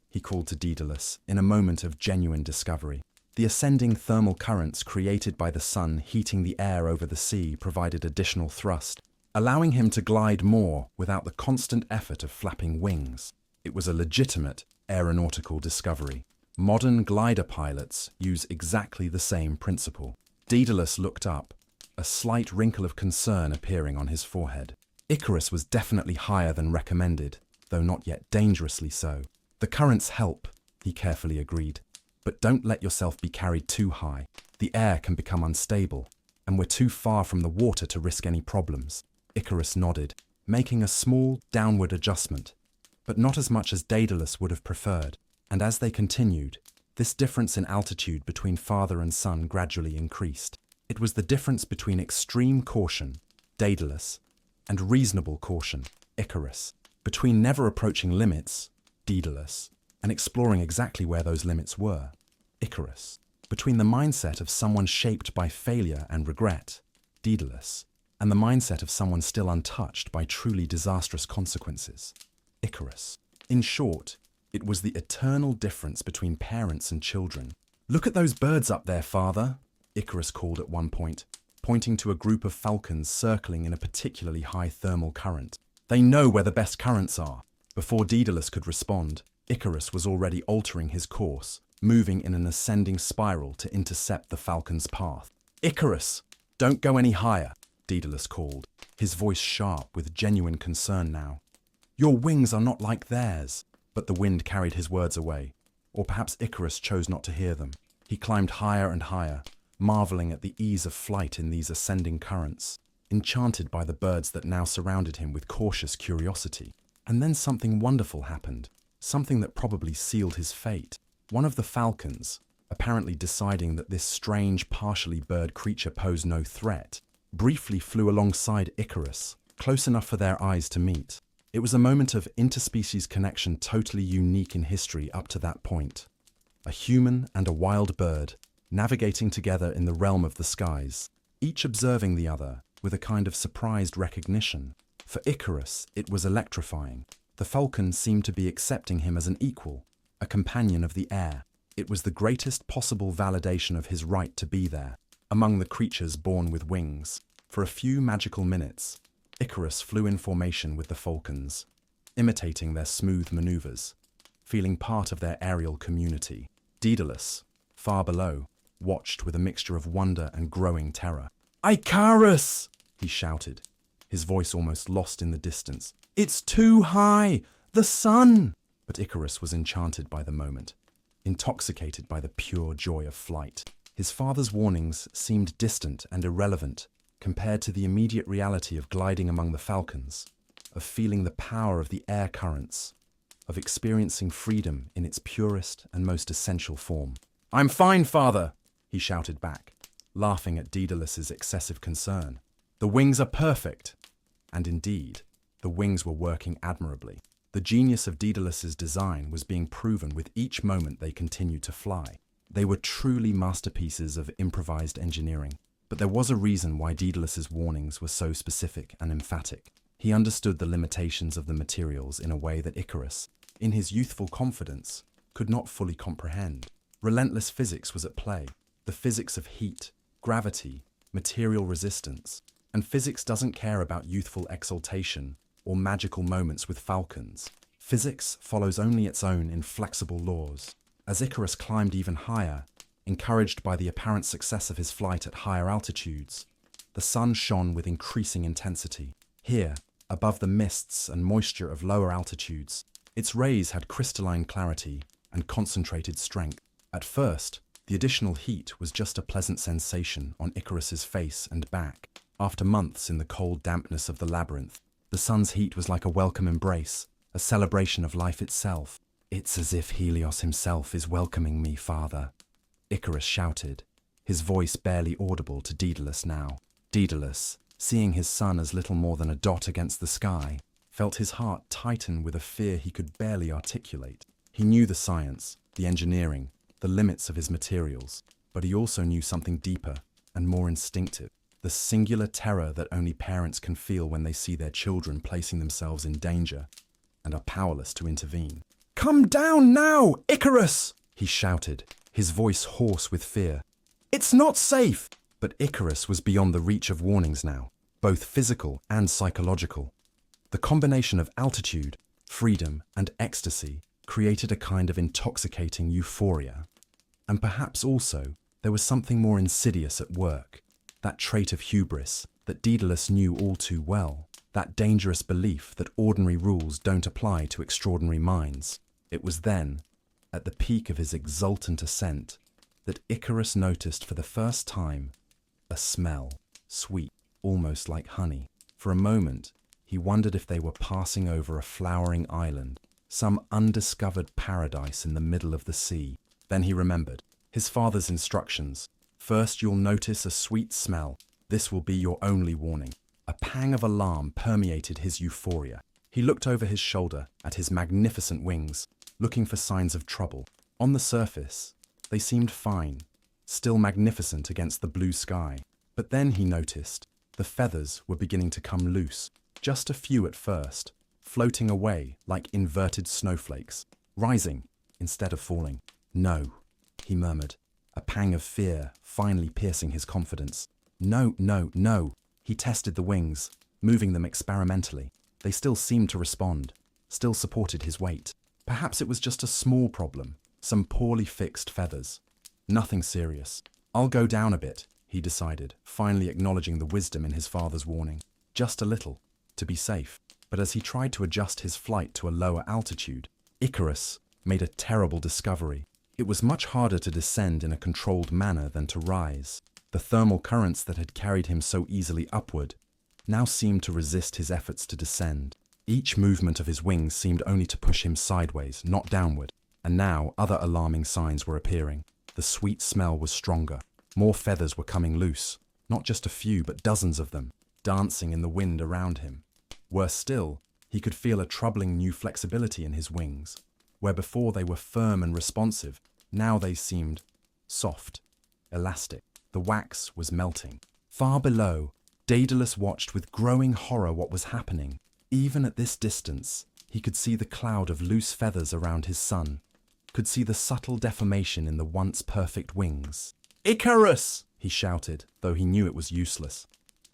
he called to Daedalus in a moment of genuine discovery. The ascending thermal currents created by the sun heating the air over the sea provided additional thrust, allowing him to glide more without the constant effort of flapping wings. It was a legitimate aeronautical discovery. Modern glider pilots use exactly the same principle. Daedalus looked up, a slight wrinkle of concern appearing on his forehead. Icarus was definitely higher than recommended, though not yet dangerously so. The currents help, he carefully agreed, but don't let yourself be carried too high. The air can become unstable, and we're too far from the water to risk any problems. Icarus nodded, making a small downward adjustment, but not as much as Daedalus would have preferred. And as they continued, this difference in altitude between father and son gradually increased. It was the difference between extreme caution, Daedalus, and reasonable caution, Icarus. Between never approaching limits, Daedalus, and exploring exactly where those limits were, Icarus. Between the mindset of someone shaped by failure and regret, Daedalus, and the mindset of someone still untouched by truly disastrous consequences, Icarus. In short, it was the eternal difference between parents and children. "Look at those birds up there, father," Icarus called at one point, pointing to a group of falcons circling in a particularly high thermal current. "They know where the best currents are." Before Daedalus could respond, Icarus was already altering his course, moving in an ascending spiral to intercept the falcon's path. "Icarus, don't go any higher," Daedalus called, his voice sharp with genuine concern now. "Your wings are not like theirs." But the wind carried his words away, or perhaps Icarus chose not to hear them. He climbed higher and higher, marveling at the ease of flight in these ascending currents, enchanted by the birds that now surrounded him with cautious curiosity. And then something wonderful happened, something that probably sealed his fate. One of the falcons, apparently deciding that this strange, partially bird creature posed no threat, briefly flew alongside Icarus, close enough for their eyes to meet. It was a moment of interspecies connection totally unique in history up to that point. A human and a wild bird, navigating together in the realm of the skies, each observing the other with a kind of surprised recognition. For Icarus, it was electrifying. The falcon seemed to be accepting him as an equal, a companion of the air. It was the greatest possible validation of his right to be there, among the creatures born with wings. For a few magical minutes, Icarus flew in formation with the falcons, imitating their smooth maneuvers, feeling part of their aerial community. Daedalus, far below, watched with a mixture of wonder and growing terror. "Icarus!" he shouted, his voice almost lost in the distance. "It's too high! The sun!" But Icarus was enchanted by the moment, intoxicated by the pure joy of flight. His father's warnings seemed distant and irrelevant compared to the immediate reality of gliding among the falcons, of feeling the power of the air currents, of experiencing freedom in its purest and most essential form. "I'm fine, father," he shouted back, laughing at Daedalus's excessive concern. "The wings are perfect." And indeed, the wings were working admirably. The genius of Daedalus's design was being proven with each moment they continued to fly. They were truly masterpieces of improvised engineering. But there was a reason why Daedalus's warnings were so specific and emphatic. He understood the limitations of the materials in a way that Icarus, in his youthful confidence, could not fully comprehend. Relentless physics was at play, the physics of heat, gravity, material resistance. And physics doesn't care about youthful exaltation or magical moments with falcons. Physics follows only its own inflexible laws. As Icarus climbed even higher, encouraged by the apparent success of his flight at higher altitudes, the sun shone with increasing intensity. Here, above the mists and moisture of lower altitudes, its rays had crystalline clarity and concentrated strength. At first, the additional heat was just a pleasant sensation on Icarus's face and back. After months in the cold dampness of the labyrinth, the sun's heat was like a welcome embrace, a celebration of life itself. "It's as if Helios himself is welcoming me, father," Icarus shouted, his voice barely audible to Daedalus now. Daedalus, seeing his son as little more than a dot against the sky, felt his heart tighten with a fear he could barely articulate. He knew the science, the engineering, the limits of his materials, but he also knew something deeper and more instinctive, the singular terror that only parents can feel when they see their children placing themselves in danger and are powerless to intervene. "Come down now, Icarus!" he shouted, his voice hoarse with fear. "It's not safe!" But Icarus was beyond the reach of warnings now, both physical and psychological. The combination of altitude, freedom, and ecstasy created a kind of intoxicating euphoria. And perhaps also there was something more insidious at work, that trait of hubris that Daedalus knew all too well, that dangerous belief that ordinary rules don't apply to extraordinary minds. It was then, at the peak of his exultant ascent, that Icarus noticed for the first time a smell, sweet, almost like honey. For a moment, he wondered if they were passing over a flowering island, some undiscovered paradise in the middle of the sea. Then he remembered his father's instructions. "First you'll notice a sweet smell. This will be your only warning." A pang of alarm permeated his euphoria. He looked over his shoulder at his magnificent wings, looking for signs of trouble. On the surface, they seemed fine, still magnificent against the blue sky. But then he noticed the feathers were beginning to come loose, just a few at first, floating away like inverted snowflakes, rising instead of falling. "No," he murmured, a pang of fear finally piercing his confidence. "No, no, no." He tested the wings, moving them experimentally. They still seemed to respond, still supported his weight. Perhaps it was just a small problem, some poorly fixed feathers. Nothing serious. "I'll go down a bit," he decided, finally acknowledging the wisdom in his father's warning. Just a little, to be safe. But as he tried to adjust his flight to a lower altitude, Icarus made a terrible discovery. It was much harder to descend in a controlled manner than to rise. The thermal currents that had carried him so easily upward now seemed to resist his efforts to descend. Each movement of his wings seemed only to push him sideways, not downward. And now other alarming signs were appearing. The sweet smell was stronger. More feathers were coming loose, not just a few, but dozens of them, dancing in the wind around him. Worse still, he could feel a troubling new flexibility in his wings. Where before they were firm and responsive, now they seemed soft, elastic. The wax was melting. Far below, Daedalus watched with growing horror what was happening. Even at this distance, he could see the cloud of loose feathers around his son, could see the subtle deformation in the once perfect wings. "Icarus!" he shouted, though he knew it was useless.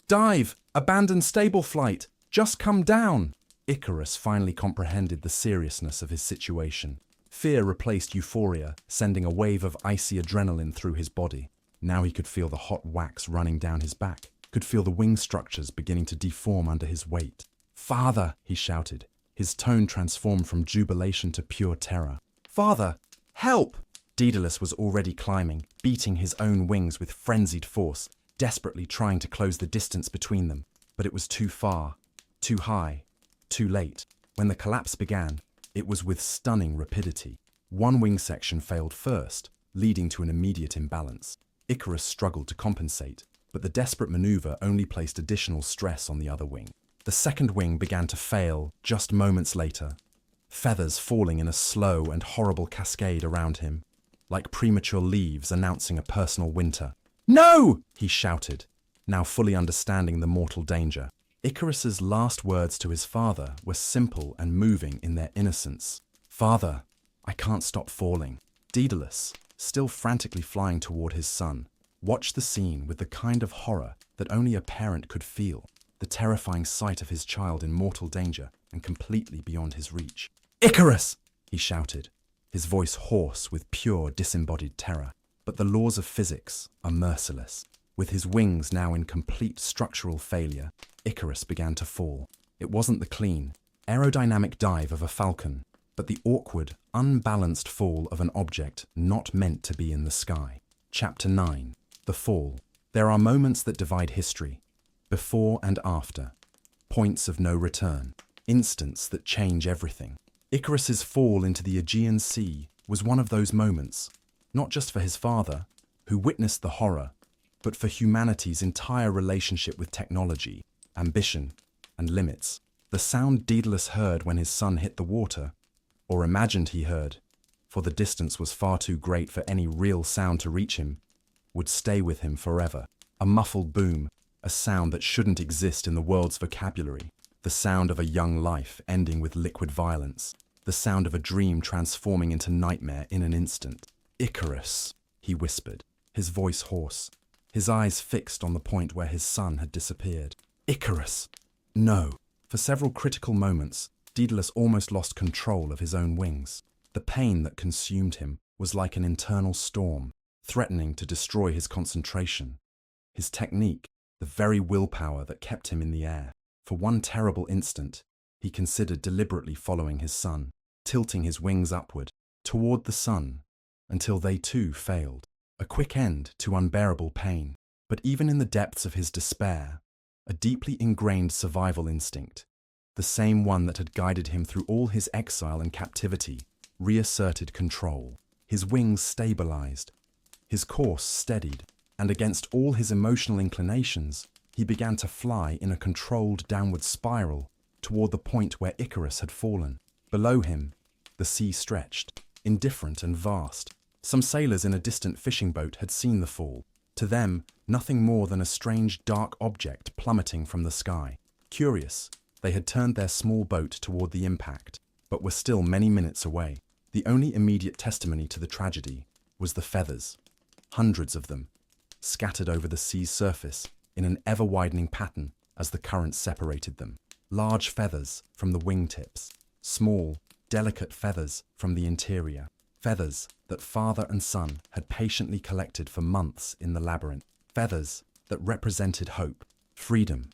"Dive! Abandon stable flight! Just come down!" Icarus finally comprehended the seriousness of his situation. Fear replaced euphoria, sending a wave of icy adrenaline through his body. Now he could feel the hot wax running down his back, could feel the wing structures beginning to deform under his weight. "Father!" he shouted, his tone transformed from jubilation to pure terror. "Father! Help!" Daedalus was already climbing, beating his own wings with frenzied force. desperately trying to close the distance between them, but it was too far, too high, too late. When the collapse began, it was with stunning rapidity. One wing section failed first, leading to an immediate imbalance. Icarus struggled to compensate, but the desperate maneuver only placed additional stress on the other wing. The second wing began to fail just moments later, feathers falling in a slow and horrible cascade around him, like premature leaves announcing a personal winter. "No!" he shouted, now fully understanding the mortal danger. Icarus's last words to his father were simple and moving in their innocence. "Father, I can't stop falling." Daedalus, still frantically flying toward his son, watched the scene with the kind of horror that only a parent could feel, the terrifying sight of his child in mortal danger and completely beyond his reach. "Icarus!" he shouted, his voice hoarse with pure disembodied terror. But the laws of physics are merciless. With his wings now in complete structural failure, Icarus began to fall. It wasn't the clean, aerodynamic dive of a falcon, but the awkward, unbalanced fall of an object not meant to be in the sky. Chapter 9. The Fall. There are moments that divide history, before and after, points of no return, instants that change everything. Icarus's fall into the Aegean Sea was one of those moments, not just for his father, who witnessed the horror, but for humanity's entire relationship with technology, ambition, and limits. The sound Daedalus heard when his son hit the water, or imagined he heard, for the distance was far too great for any real sound to reach him, would stay with him forever. A muffled boom, a sound that shouldn't exist in the world's vocabulary, the sound of a young life ending with liquid violence, the sound of a dream transforming into nightmare in an instant. "Icarus," he whispered, his voice hoarse, his eyes fixed on the point where his son had disappeared. "Icarus!" No. For several critical moments, Daedalus almost lost control of his own wings. The pain that consumed him was like an internal storm, threatening to destroy his concentration, his technique, the very willpower that kept him in the air. For one terrible instant, he considered deliberately following his son, tilting his wings upward, toward the sun, until they too failed. A quick end to unbearable pain. But even in the depths of his despair, a deeply ingrained survival instinct, the same one that had guided him through all his exile and captivity, reasserted control. His wings stabilized, his course steadied, and against all his emotional inclinations, he began to fly in a controlled downward spiral toward the point where Icarus had fallen. Below him, the sea stretched, indifferent and vast. Some sailors in a distant fishing boat had seen the fall. To them, nothing more than a strange dark object plummeting from the sky. Curious, they had turned their small boat toward the impact, but were still many minutes away. The only immediate testimony to the tragedy was the feathers, hundreds of them, scattered over the sea's surface in an ever-widening pattern as the current separated them. Large feathers from the wingtips, small, delicate feathers from the interior, feathers that father and son had patiently collected for months in the labyrinth, feathers that represented hope, freedom,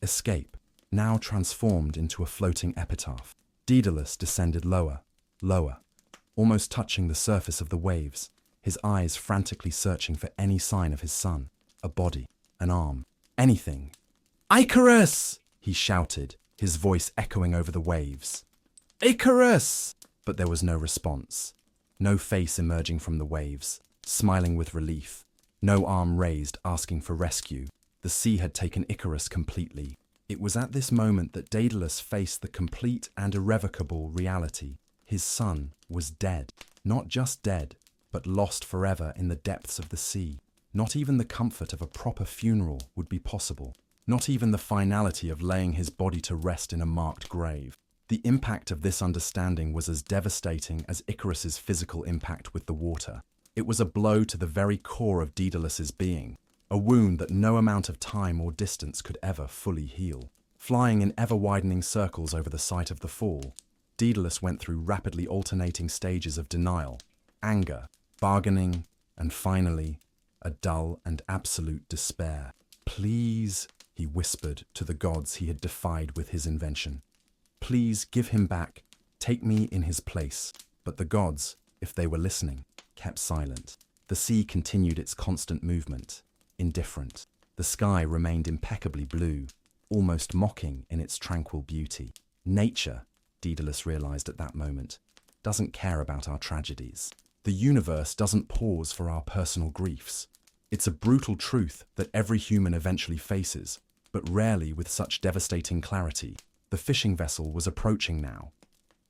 escape, now transformed into a floating epitaph. Daedalus descended lower, lower, almost touching the surface of the waves, his eyes frantically searching for any sign of his son, a body, an arm, anything. "Icarus!" he shouted, his voice echoing over the waves. "Icarus!" But there was no response. No face emerging from the waves, smiling with relief. No arm raised, asking for rescue. The sea had taken Icarus completely. It was at this moment that Daedalus faced the complete and irrevocable reality. His son was dead. Not just dead, but lost forever in the depths of the sea. Not even the comfort of a proper funeral would be possible. Not even the finality of laying his body to rest in a marked grave. The impact of this understanding was as devastating as Icarus's physical impact with the water. It was a blow to the very core of Daedalus's being, a wound that no amount of time or distance could ever fully heal. Flying in ever-widening circles over the site of the fall, Daedalus went through rapidly alternating stages of denial, anger, bargaining, and finally, a dull and absolute despair. "Please," he whispered to the gods he had defied with his invention. "Please give him back, take me in his place." But the gods, if they were listening, kept silent. The sea continued its constant movement, indifferent. The sky remained impeccably blue, almost mocking in its tranquil beauty. Nature, Daedalus realized at that moment, doesn't care about our tragedies. The universe doesn't pause for our personal griefs. It's a brutal truth that every human eventually faces, but rarely with such devastating clarity. The fishing vessel was approaching now.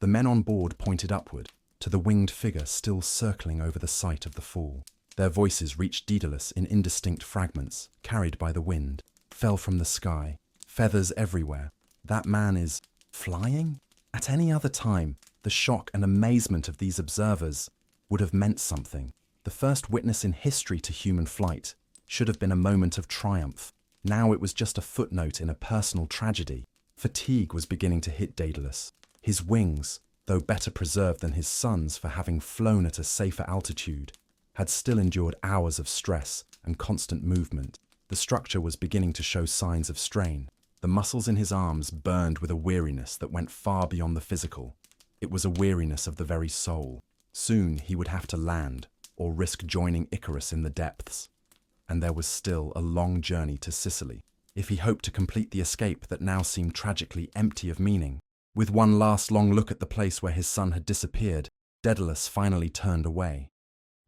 The men on board pointed upward, to the winged figure still circling over the site of the fall. Their voices reached Daedalus in indistinct fragments, carried by the wind, fell from the sky, feathers everywhere. That man is flying? At any other time, the shock and amazement of these observers would have meant something. The first witness in history to human flight should have been a moment of triumph. Now it was just a footnote in a personal tragedy. Fatigue was beginning to hit Daedalus. His wings, though better preserved than his son's for having flown at a safer altitude, had still endured hours of stress and constant movement. The structure was beginning to show signs of strain. The muscles in his arms burned with a weariness that went far beyond the physical. It was a weariness of the very soul. Soon he would have to land, or risk joining Icarus in the depths. And there was still a long journey to Sicily, if he hoped to complete the escape that now seemed tragically empty of meaning. With one last long look at the place where his son had disappeared, Daedalus finally turned away.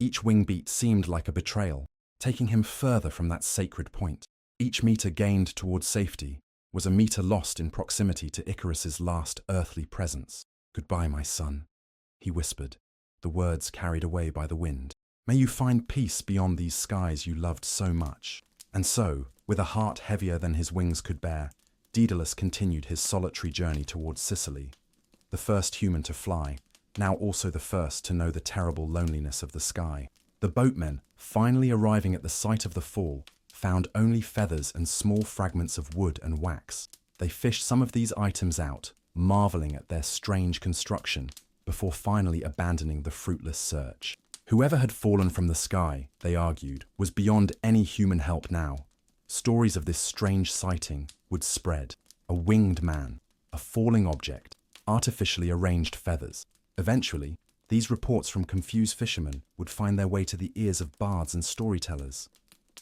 Each wing beat seemed like a betrayal, taking him further from that sacred point. Each meter gained towards safety was a meter lost in proximity to Icarus's last earthly presence. "Goodbye, my son," he whispered, the words carried away by the wind. "May you find peace beyond these skies you loved so much." And so, with a heart heavier than his wings could bear, Daedalus continued his solitary journey towards Sicily. The first human to fly, now also the first to know the terrible loneliness of the sky. The boatmen, finally arriving at the site of the fall, found only feathers and small fragments of wood and wax. They fished some of these items out, marveling at their strange construction, before finally abandoning the fruitless search. Whoever had fallen from the sky, they argued, was beyond any human help now. Stories of this strange sighting would spread. A winged man, a falling object, artificially arranged feathers. Eventually, these reports from confused fishermen would find their way to the ears of bards and storytellers,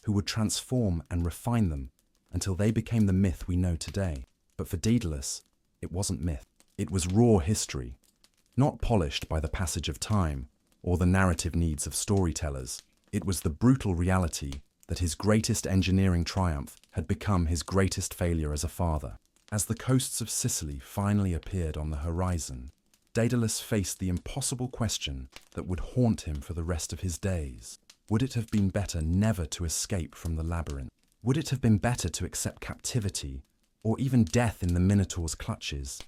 who would transform and refine them until they became the myth we know today. But for Daedalus, it wasn't myth. It was raw history, not polished by the passage of time or the narrative needs of storytellers. It was the brutal reality that his greatest engineering triumph had become his greatest failure as a father. As the coasts of Sicily finally appeared on the horizon, Daedalus faced the impossible question that would haunt him for the rest of his days. Would it have been better never to escape from the labyrinth? Would it have been better to accept captivity, or even death in the Minotaur's clutches,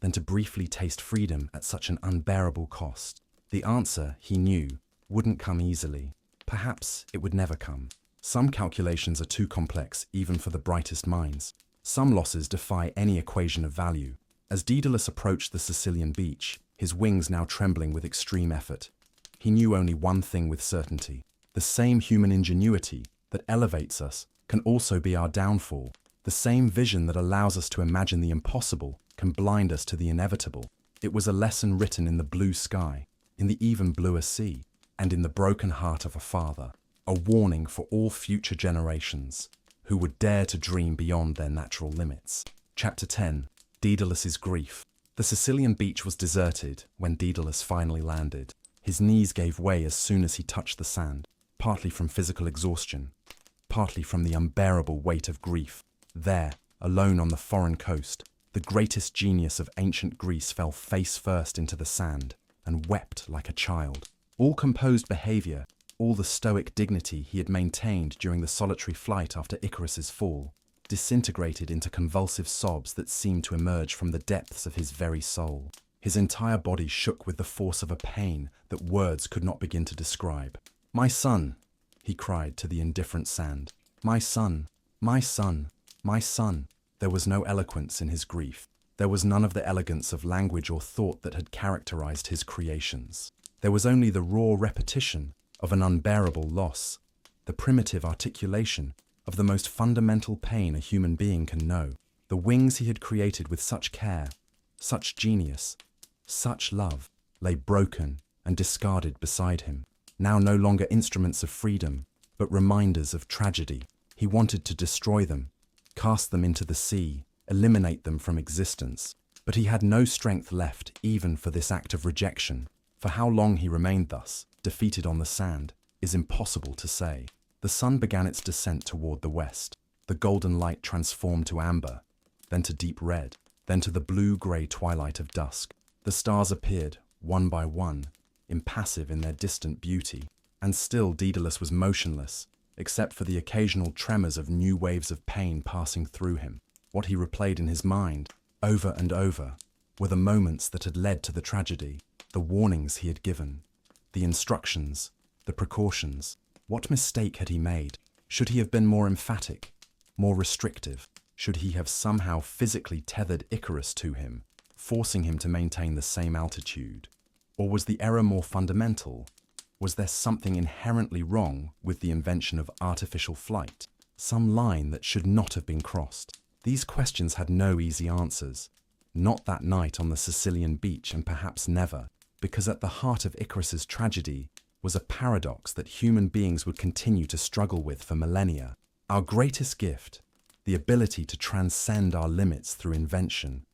than to briefly taste freedom at such an unbearable cost? The answer, he knew, wouldn't come easily. Perhaps it would never come. Some calculations are too complex even for the brightest minds. Some losses defy any equation of value. As Daedalus approached the Sicilian beach, his wings now trembling with extreme effort, he knew only one thing with certainty. The same human ingenuity that elevates us can also be our downfall. The same vision that allows us to imagine the impossible can blind us to the inevitable. It was a lesson written in the blue sky, in the even bluer sea, and in the broken heart of a father. A warning for all future generations who would dare to dream beyond their natural limits. Chapter 10. Daedalus's Grief. The Sicilian beach was deserted when Daedalus finally landed. His knees gave way as soon as he touched the sand, partly from physical exhaustion, partly from the unbearable weight of grief. There, alone on the foreign coast, the greatest genius of ancient Greece fell face first into the sand and wept like a child. All composed behavior, all the stoic dignity he had maintained during the solitary flight after Icarus's fall, disintegrated into convulsive sobs that seemed to emerge from the depths of his very soul. His entire body shook with the force of a pain that words could not begin to describe. "My son," he cried to the indifferent sand. "My son, my son, my son." There was no eloquence in his grief. There was none of the elegance of language or thought that had characterized his creations. There was only the raw repetition of an unbearable loss, the primitive articulation of the most fundamental pain a human being can know. The wings he had created with such care, such genius, such love, lay broken and discarded beside him, now no longer instruments of freedom, but reminders of tragedy. He wanted to destroy them, cast them into the sea, eliminate them from existence. But he had no strength left even for this act of rejection. For how long he remained thus, defeated on the sand, is impossible to say. The sun began its descent toward the west. The golden light transformed to amber, then to deep red, then to the blue-grey twilight of dusk. The stars appeared, one by one, impassive in their distant beauty. And still Daedalus was motionless, except for the occasional tremors of new waves of pain passing through him. What he replayed in his mind, over and over, were the moments that had led to the tragedy, the warnings he had given, the instructions, the precautions. What mistake had he made? Should he have been more emphatic, more restrictive? Should he have somehow physically tethered Icarus to him, forcing him to maintain the same altitude? Or was the error more fundamental? Was there something inherently wrong with the invention of artificial flight? Some line that should not have been crossed? These questions had no easy answers. Not that night on the Sicilian beach, and perhaps never, because at the heart of Icarus's tragedy was a paradox that human beings would continue to struggle with for millennia. Our greatest gift, the ability to transcend our limits through invention,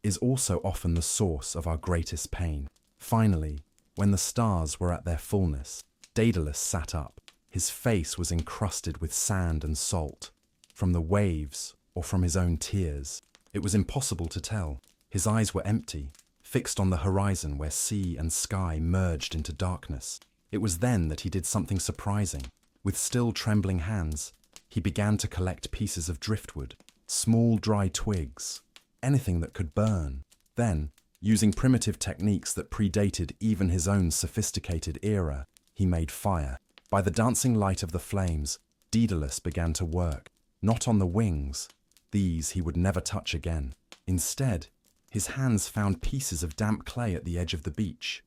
is also often the source of our greatest pain. Finally, when the stars were at their fullness, Daedalus sat up. His face was encrusted with sand and salt, from the waves or from his own tears. It was impossible to tell. His eyes were empty, fixed on the horizon where sea and sky merged into darkness. It was then that he did something surprising. With still trembling hands, he began to collect pieces of driftwood, small dry twigs, anything that could burn. Then, using primitive techniques that predated even his own sophisticated era, he made fire. By the dancing light of the flames, Daedalus began to work, not on the wings. These he would never touch again. Instead, his hands found pieces of damp clay at the edge of the beach,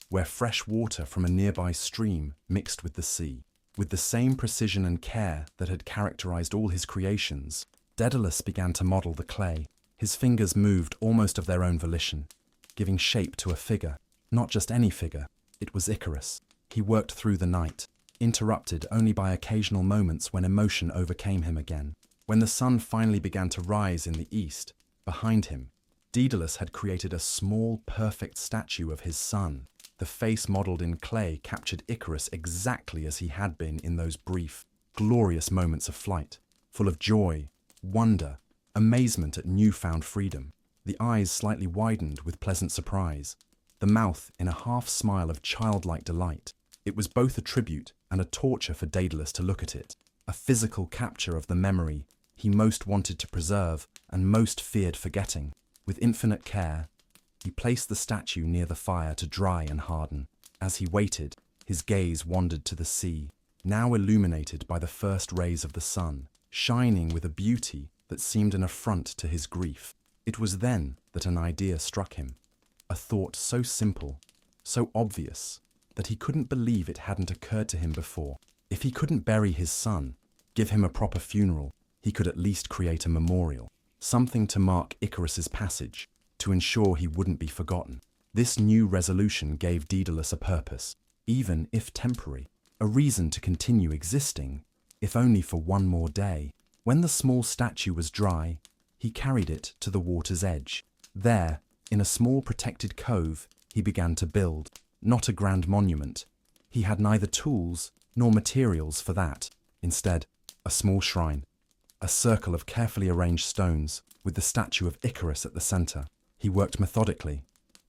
where fresh water from a nearby stream mixed with the sea. With the same precision and care that had characterized all his creations, Daedalus began to model the clay. His fingers moved almost of their own volition, giving shape to a figure. Not just any figure, it was Icarus. He worked through the night, interrupted only by occasional moments when emotion overcame him again. When the sun finally began to rise in the east, behind him, Daedalus had created a small, perfect statue of his son. The face modeled in clay captured Icarus exactly as he had been in those brief, glorious moments of flight, full of joy, wonder, amazement at newfound freedom. The eyes slightly widened with pleasant surprise, the mouth in a half-smile of childlike delight. It was both a tribute and a torture for Daedalus to look at it, a physical capture of the memory he most wanted to preserve and most feared forgetting. With infinite care, he placed the statue near the fire to dry and harden. As he waited, his gaze wandered to the sea, now illuminated by the first rays of the sun, shining with a beauty that seemed an affront to his grief. It was then that an idea struck him, a thought so simple, so obvious, that he couldn't believe it hadn't occurred to him before. If he couldn't bury his son, give him a proper funeral, he could at least create a memorial, something to mark Icarus's passage, to ensure he wouldn't be forgotten. This new resolution gave Daedalus a purpose, even if temporary, a reason to continue existing, if only for one more day. When the small statue was dry, he carried it to the water's edge. There, in a small protected cove, he began to build, not a grand monument. He had neither tools nor materials for that. Instead, a small shrine, a circle of carefully arranged stones, with the statue of Icarus at the center. He worked methodically,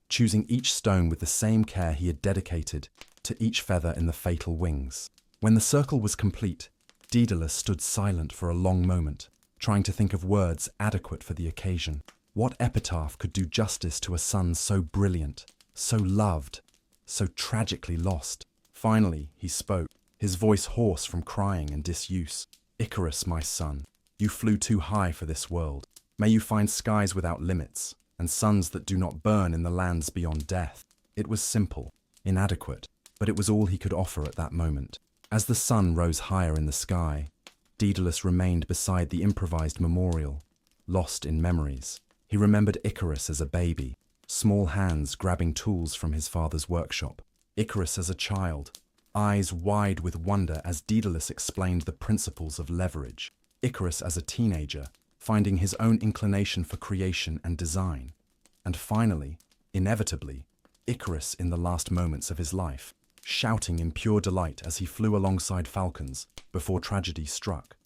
choosing each stone with the same care he had dedicated to each feather in the fatal wings. When the circle was complete, Daedalus stood silent for a long moment, trying to think of words adequate for the occasion. What epitaph could do justice to a son so brilliant, so loved, so tragically lost? Finally, he spoke, his voice hoarse from crying and disuse. "Icarus, my son, you flew too high for this world. May you find skies without limits, and suns that do not burn in the lands beyond death." It was simple, inadequate, but it was all he could offer at that moment. As the sun rose higher in the sky, Daedalus remained beside the improvised memorial, lost in memories. He remembered Icarus as a baby, small hands grabbing tools from his father's workshop. Icarus as a child, eyes wide with wonder as Daedalus explained the principles of leverage. Icarus as a teenager, finding his own inclination for creation and design. And finally, inevitably, Icarus in the last moments of his life, shouting in pure delight as he flew alongside falcons before tragedy struck.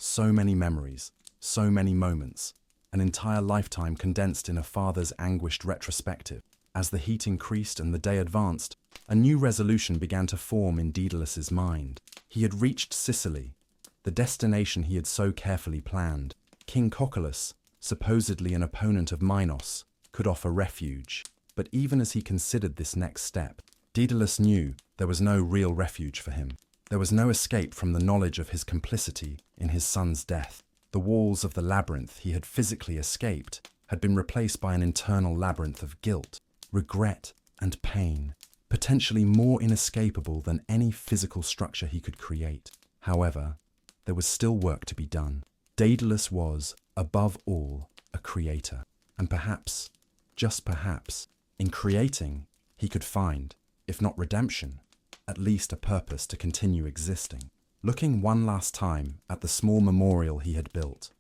So many memories, so many moments, an entire lifetime condensed in a father's anguished retrospective. As the heat increased and the day advanced, a new resolution began to form in Daedalus's mind. He had reached Sicily, the destination he had so carefully planned. King Cocculus, supposedly an opponent of Minos, could offer refuge. But even as he considered this next step, Daedalus knew there was no real refuge for him. There was no escape from the knowledge of his complicity in his son's death. The walls of the labyrinth he had physically escaped had been replaced by an internal labyrinth of guilt, regret, and pain, potentially more inescapable than any physical structure he could create. However, there was still work to be done. Daedalus was, above all, a creator. And perhaps, just perhaps, in creating, he could find, if not redemption, at least a purpose to continue existing. Looking one last time at the small memorial he had built,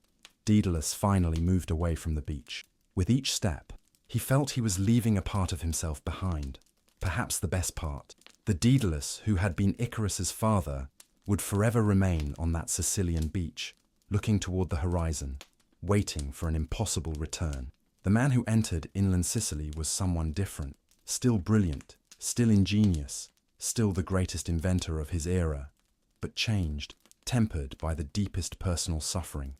Daedalus finally moved away from the beach. With each step, he felt he was leaving a part of himself behind, perhaps the best part. The Daedalus who had been Icarus's father would forever remain on that Sicilian beach, looking toward the horizon, waiting for an impossible return. The man who entered inland Sicily was someone different, still brilliant, still ingenious, still the greatest inventor of his era, but changed, tempered by the deepest personal suffering,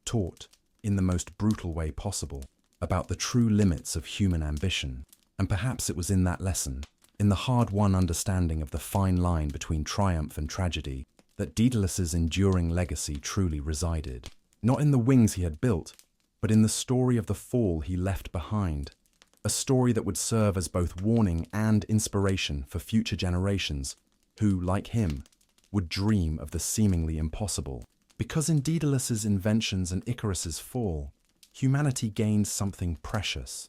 taught, in the most brutal way possible, about the true limits of human ambition. And perhaps it was in that lesson, in the hard-won understanding of the fine line between triumph and tragedy, that Daedalus's enduring legacy truly resided. Not in the wings he had built, but in the story of the fall he left behind. A story that would serve as both warning and inspiration for future generations who, like him, would dream of the seemingly impossible. Because in Daedalus's inventions and Icarus's fall, humanity gained something precious.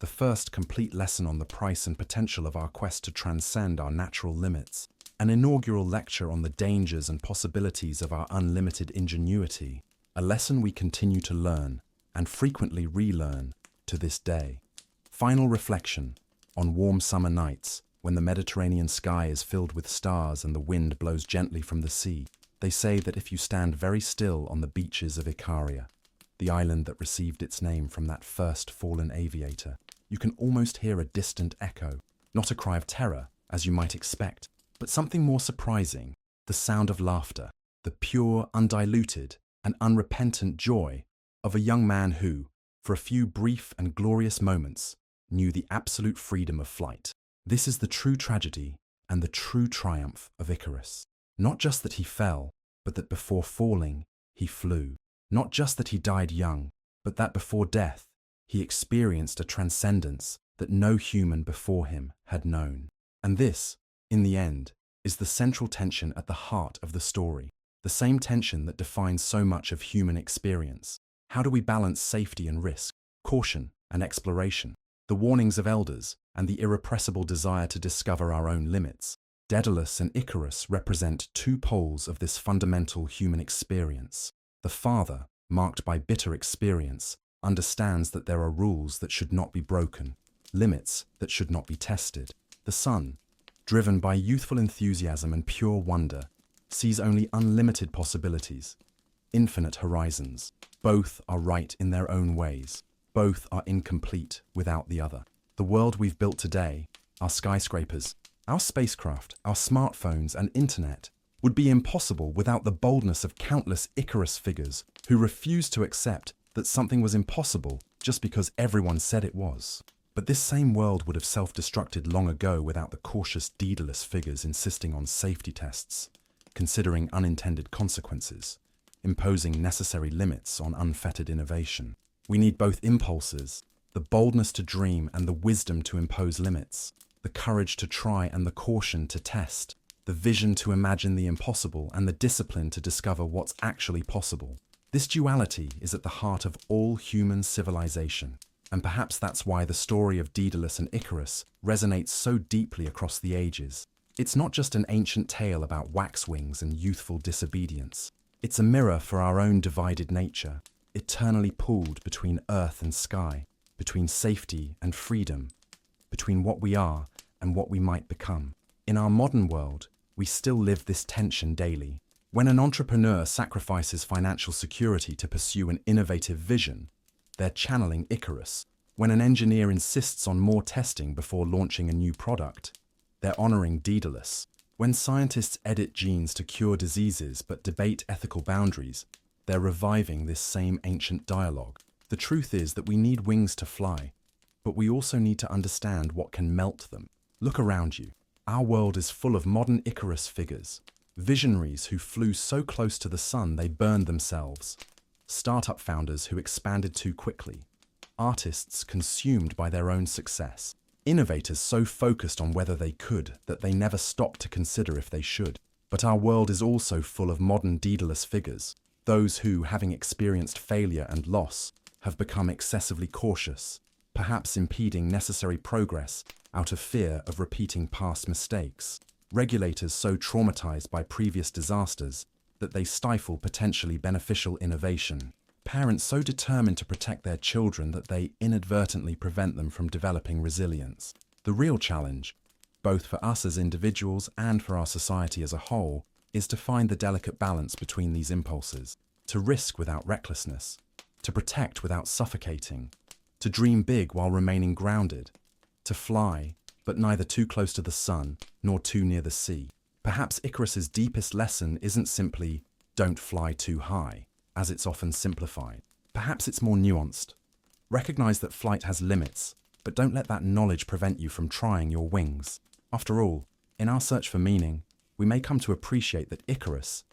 The first complete lesson on the price and potential of our quest to transcend our natural limits. An inaugural lecture on the dangers and possibilities of our unlimited ingenuity. A lesson we continue to learn, and frequently relearn, to this day. Final reflection on warm summer nights, when the Mediterranean sky is filled with stars and the wind blows gently from the sea. They say that if you stand very still on the beaches of Icaria, the island that received its name from that first fallen aviator, you can almost hear a distant echo, not a cry of terror, as you might expect, but something more surprising, the sound of laughter, the pure, undiluted, and unrepentant joy of a young man who, for a few brief and glorious moments, knew the absolute freedom of flight. This is the true tragedy and the true triumph of Icarus. Not just that he fell, but that before falling, he flew. Not just that he died young, but that before death, he experienced a transcendence that no human before him had known. And this, in the end, is the central tension at the heart of the story, the same tension that defines so much of human experience. How do we balance safety and risk, caution and exploration, the warnings of elders and the irrepressible desire to discover our own limits? Daedalus and Icarus represent two poles of this fundamental human experience. The father, marked by bitter experience, understands that there are rules that should not be broken, limits that should not be tested. The son, driven by youthful enthusiasm and pure wonder, sees only unlimited possibilities, infinite horizons. Both are right in their own ways. Both are incomplete without the other. The world we've built today, our skyscrapers, our spacecraft, our smartphones and internet, would be impossible without the boldness of countless Icarus figures who refused to accept that something was impossible just because everyone said it was. But this same world would have self-destructed long ago without the cautious Daedalus figures insisting on safety tests, considering unintended consequences, imposing necessary limits on unfettered innovation. We need both impulses, the boldness to dream and the wisdom to impose limits, the courage to try and the caution to test, the vision to imagine the impossible and the discipline to discover what's actually possible. This duality is at the heart of all human civilization, and perhaps that's why the story of Daedalus and Icarus resonates so deeply across the ages. It's not just an ancient tale about wax wings and youthful disobedience. It's a mirror for our own divided nature, eternally pulled between earth and sky, between safety and freedom, between what we are and what we might become. In our modern world, we still live this tension daily. When an entrepreneur sacrifices financial security to pursue an innovative vision, they're channeling Icarus. When an engineer insists on more testing before launching a new product, they're honoring Daedalus. When scientists edit genes to cure diseases but debate ethical boundaries, they're reviving this same ancient dialogue. The truth is that we need wings to fly, but we also need to understand what can melt them. Look around you. Our world is full of modern Icarus figures, visionaries who flew so close to the sun they burned themselves, startup founders who expanded too quickly, artists consumed by their own success, innovators so focused on whether they could that they never stopped to consider if they should. But our world is also full of modern Daedalus figures, those who, having experienced failure and loss, have become excessively cautious, perhaps impeding necessary progress out of fear of repeating past mistakes. Regulators so traumatized by previous disasters that they stifle potentially beneficial innovation. Parents so determined to protect their children that they inadvertently prevent them from developing resilience. The real challenge, both for us as individuals and for our society as a whole, is to find the delicate balance between these impulses, to risk without recklessness, to protect without suffocating, to dream big while remaining grounded, to fly, but neither too close to the sun nor too near the sea. Perhaps Icarus's deepest lesson isn't simply, don't fly too high, as it's often simplified. Perhaps it's more nuanced. Recognize that flight has limits, but don't let that knowledge prevent you from trying your wings. After all, in our search for meaning, we may come to appreciate that Icarus,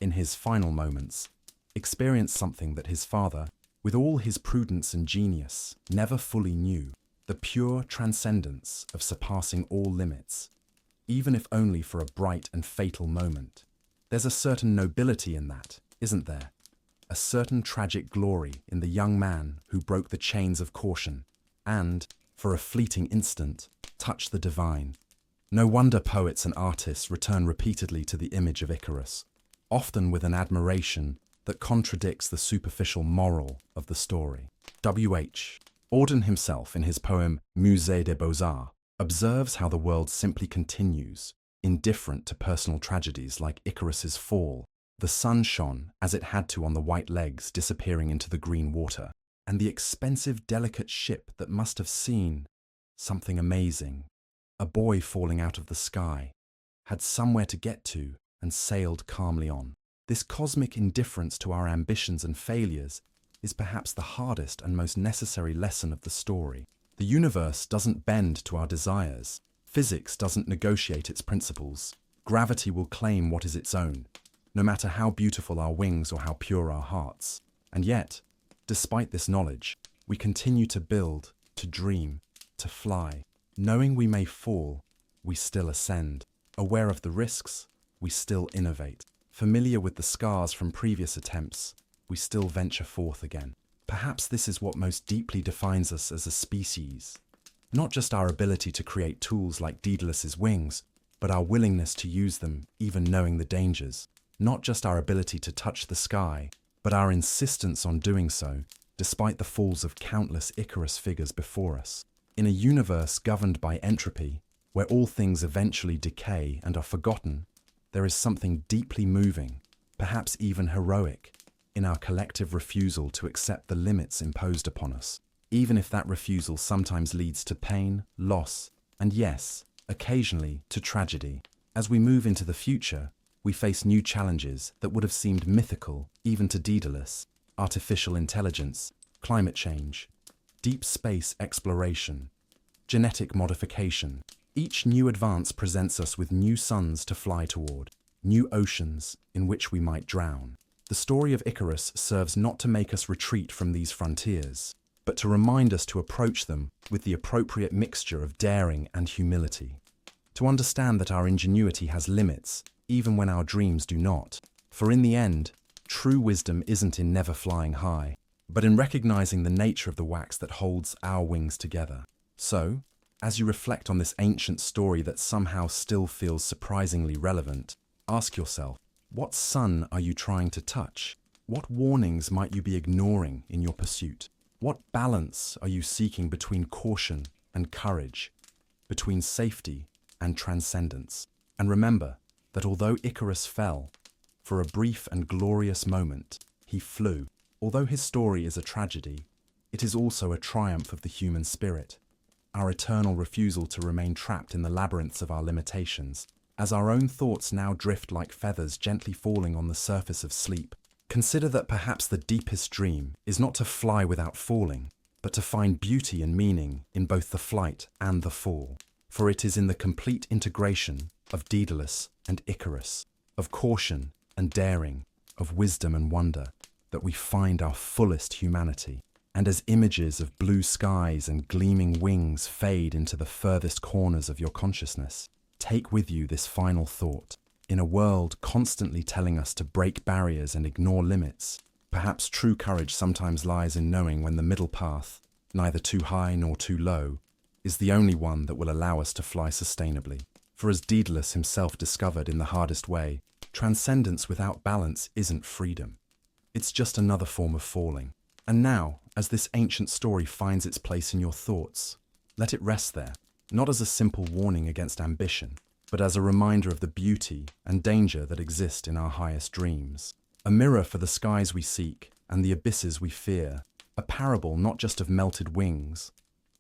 in his final moments, experienced something that his father, with all his prudence and genius, never fully knew: the pure transcendence of surpassing all limits, even if only for a bright and fatal moment. There's a certain nobility in that, isn't there? A certain tragic glory in the young man who broke the chains of caution and, for a fleeting instant, touched the divine. No wonder poets and artists return repeatedly to the image of Icarus, often with an admiration that contradicts the superficial moral of the story. W.H. Auden himself, in his poem Musée des Beaux-Arts, observes how the world simply continues, indifferent to personal tragedies like Icarus's fall. The sun shone as it had to on the white legs disappearing into the green water, and the expensive, delicate ship that must have seen something amazing, a boy falling out of the sky, had somewhere to get to and sailed calmly on. This cosmic indifference to our ambitions and failures is perhaps the hardest and most necessary lesson of the story. The universe doesn't bend to our desires. Physics doesn't negotiate its principles. Gravity will claim what is its own, no matter how beautiful our wings or how pure our hearts. And yet, despite this knowledge, we continue to build, to dream, to fly. Knowing we may fall, we still ascend. Aware of the risks, we still innovate. Familiar with the scars from previous attempts, we still venture forth again. Perhaps this is what most deeply defines us as a species. Not just our ability to create tools like Daedalus's wings, but our willingness to use them even knowing the dangers. Not just our ability to touch the sky, but our insistence on doing so, despite the falls of countless Icarus figures before us. In a universe governed by entropy, where all things eventually decay and are forgotten, there is something deeply moving, perhaps even heroic, in our collective refusal to accept the limits imposed upon us, even if that refusal sometimes leads to pain, loss, and yes, occasionally to tragedy. As we move into the future, we face new challenges that would have seemed mythical even to Daedalus: artificial intelligence, climate change, deep space exploration, genetic modification. Each new advance presents us with new suns to fly toward, new oceans in which we might drown. The story of Icarus serves not to make us retreat from these frontiers, but to remind us to approach them with the appropriate mixture of daring and humility. To understand that our ingenuity has limits, even when our dreams do not. For in the end, true wisdom isn't in never flying high, but in recognizing the nature of the wax that holds our wings together. So, As you reflect on this ancient story that somehow still feels surprisingly relevant, ask yourself, what sun are you trying to touch? What warnings might you be ignoring in your pursuit? What balance are you seeking between caution and courage, between safety and transcendence? And remember that although Icarus fell, for a brief and glorious moment, he flew. Although his story is a tragedy, it is also a triumph of the human spirit, our eternal refusal to remain trapped in the labyrinths of our limitations, as our own thoughts now drift like feathers gently falling on the surface of sleep. Consider that perhaps the deepest dream is not to fly without falling, but to find beauty and meaning in both the flight and the fall. For it is in the complete integration of Daedalus and Icarus, of caution and daring, of wisdom and wonder, that we find our fullest humanity. And as images of blue skies and gleaming wings fade into the furthest corners of your consciousness, take with you this final thought. In a world constantly telling us to break barriers and ignore limits, perhaps true courage sometimes lies in knowing when the middle path, neither too high nor too low, is the only one that will allow us to fly sustainably. For as Daedalus himself discovered in The Hardest Way, transcendence without balance isn't freedom. It's just another form of falling. And now, as this ancient story finds its place in your thoughts, let it rest there, not as a simple warning against ambition, but as a reminder of the beauty and danger that exist in our highest dreams. A mirror for the skies we seek and the abysses we fear, a parable not just of melted wings,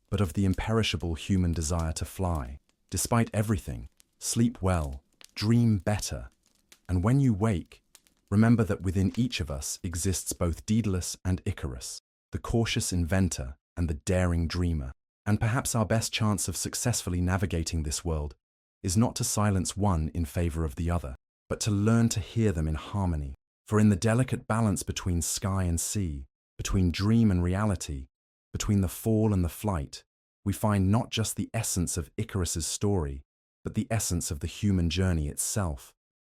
but of the imperishable human desire to fly. Despite everything, sleep well, dream better, and when you wake, remember that within each of us exists both Daedalus and Icarus, the cautious inventor and the daring dreamer. And perhaps our best chance of successfully navigating this world is not to silence one in favor of the other, but to learn to hear them in harmony. For in the delicate balance between sky and sea, between dream and reality, between the fall and the flight, we find not just the essence of Icarus's story, but the essence of the human journey itself.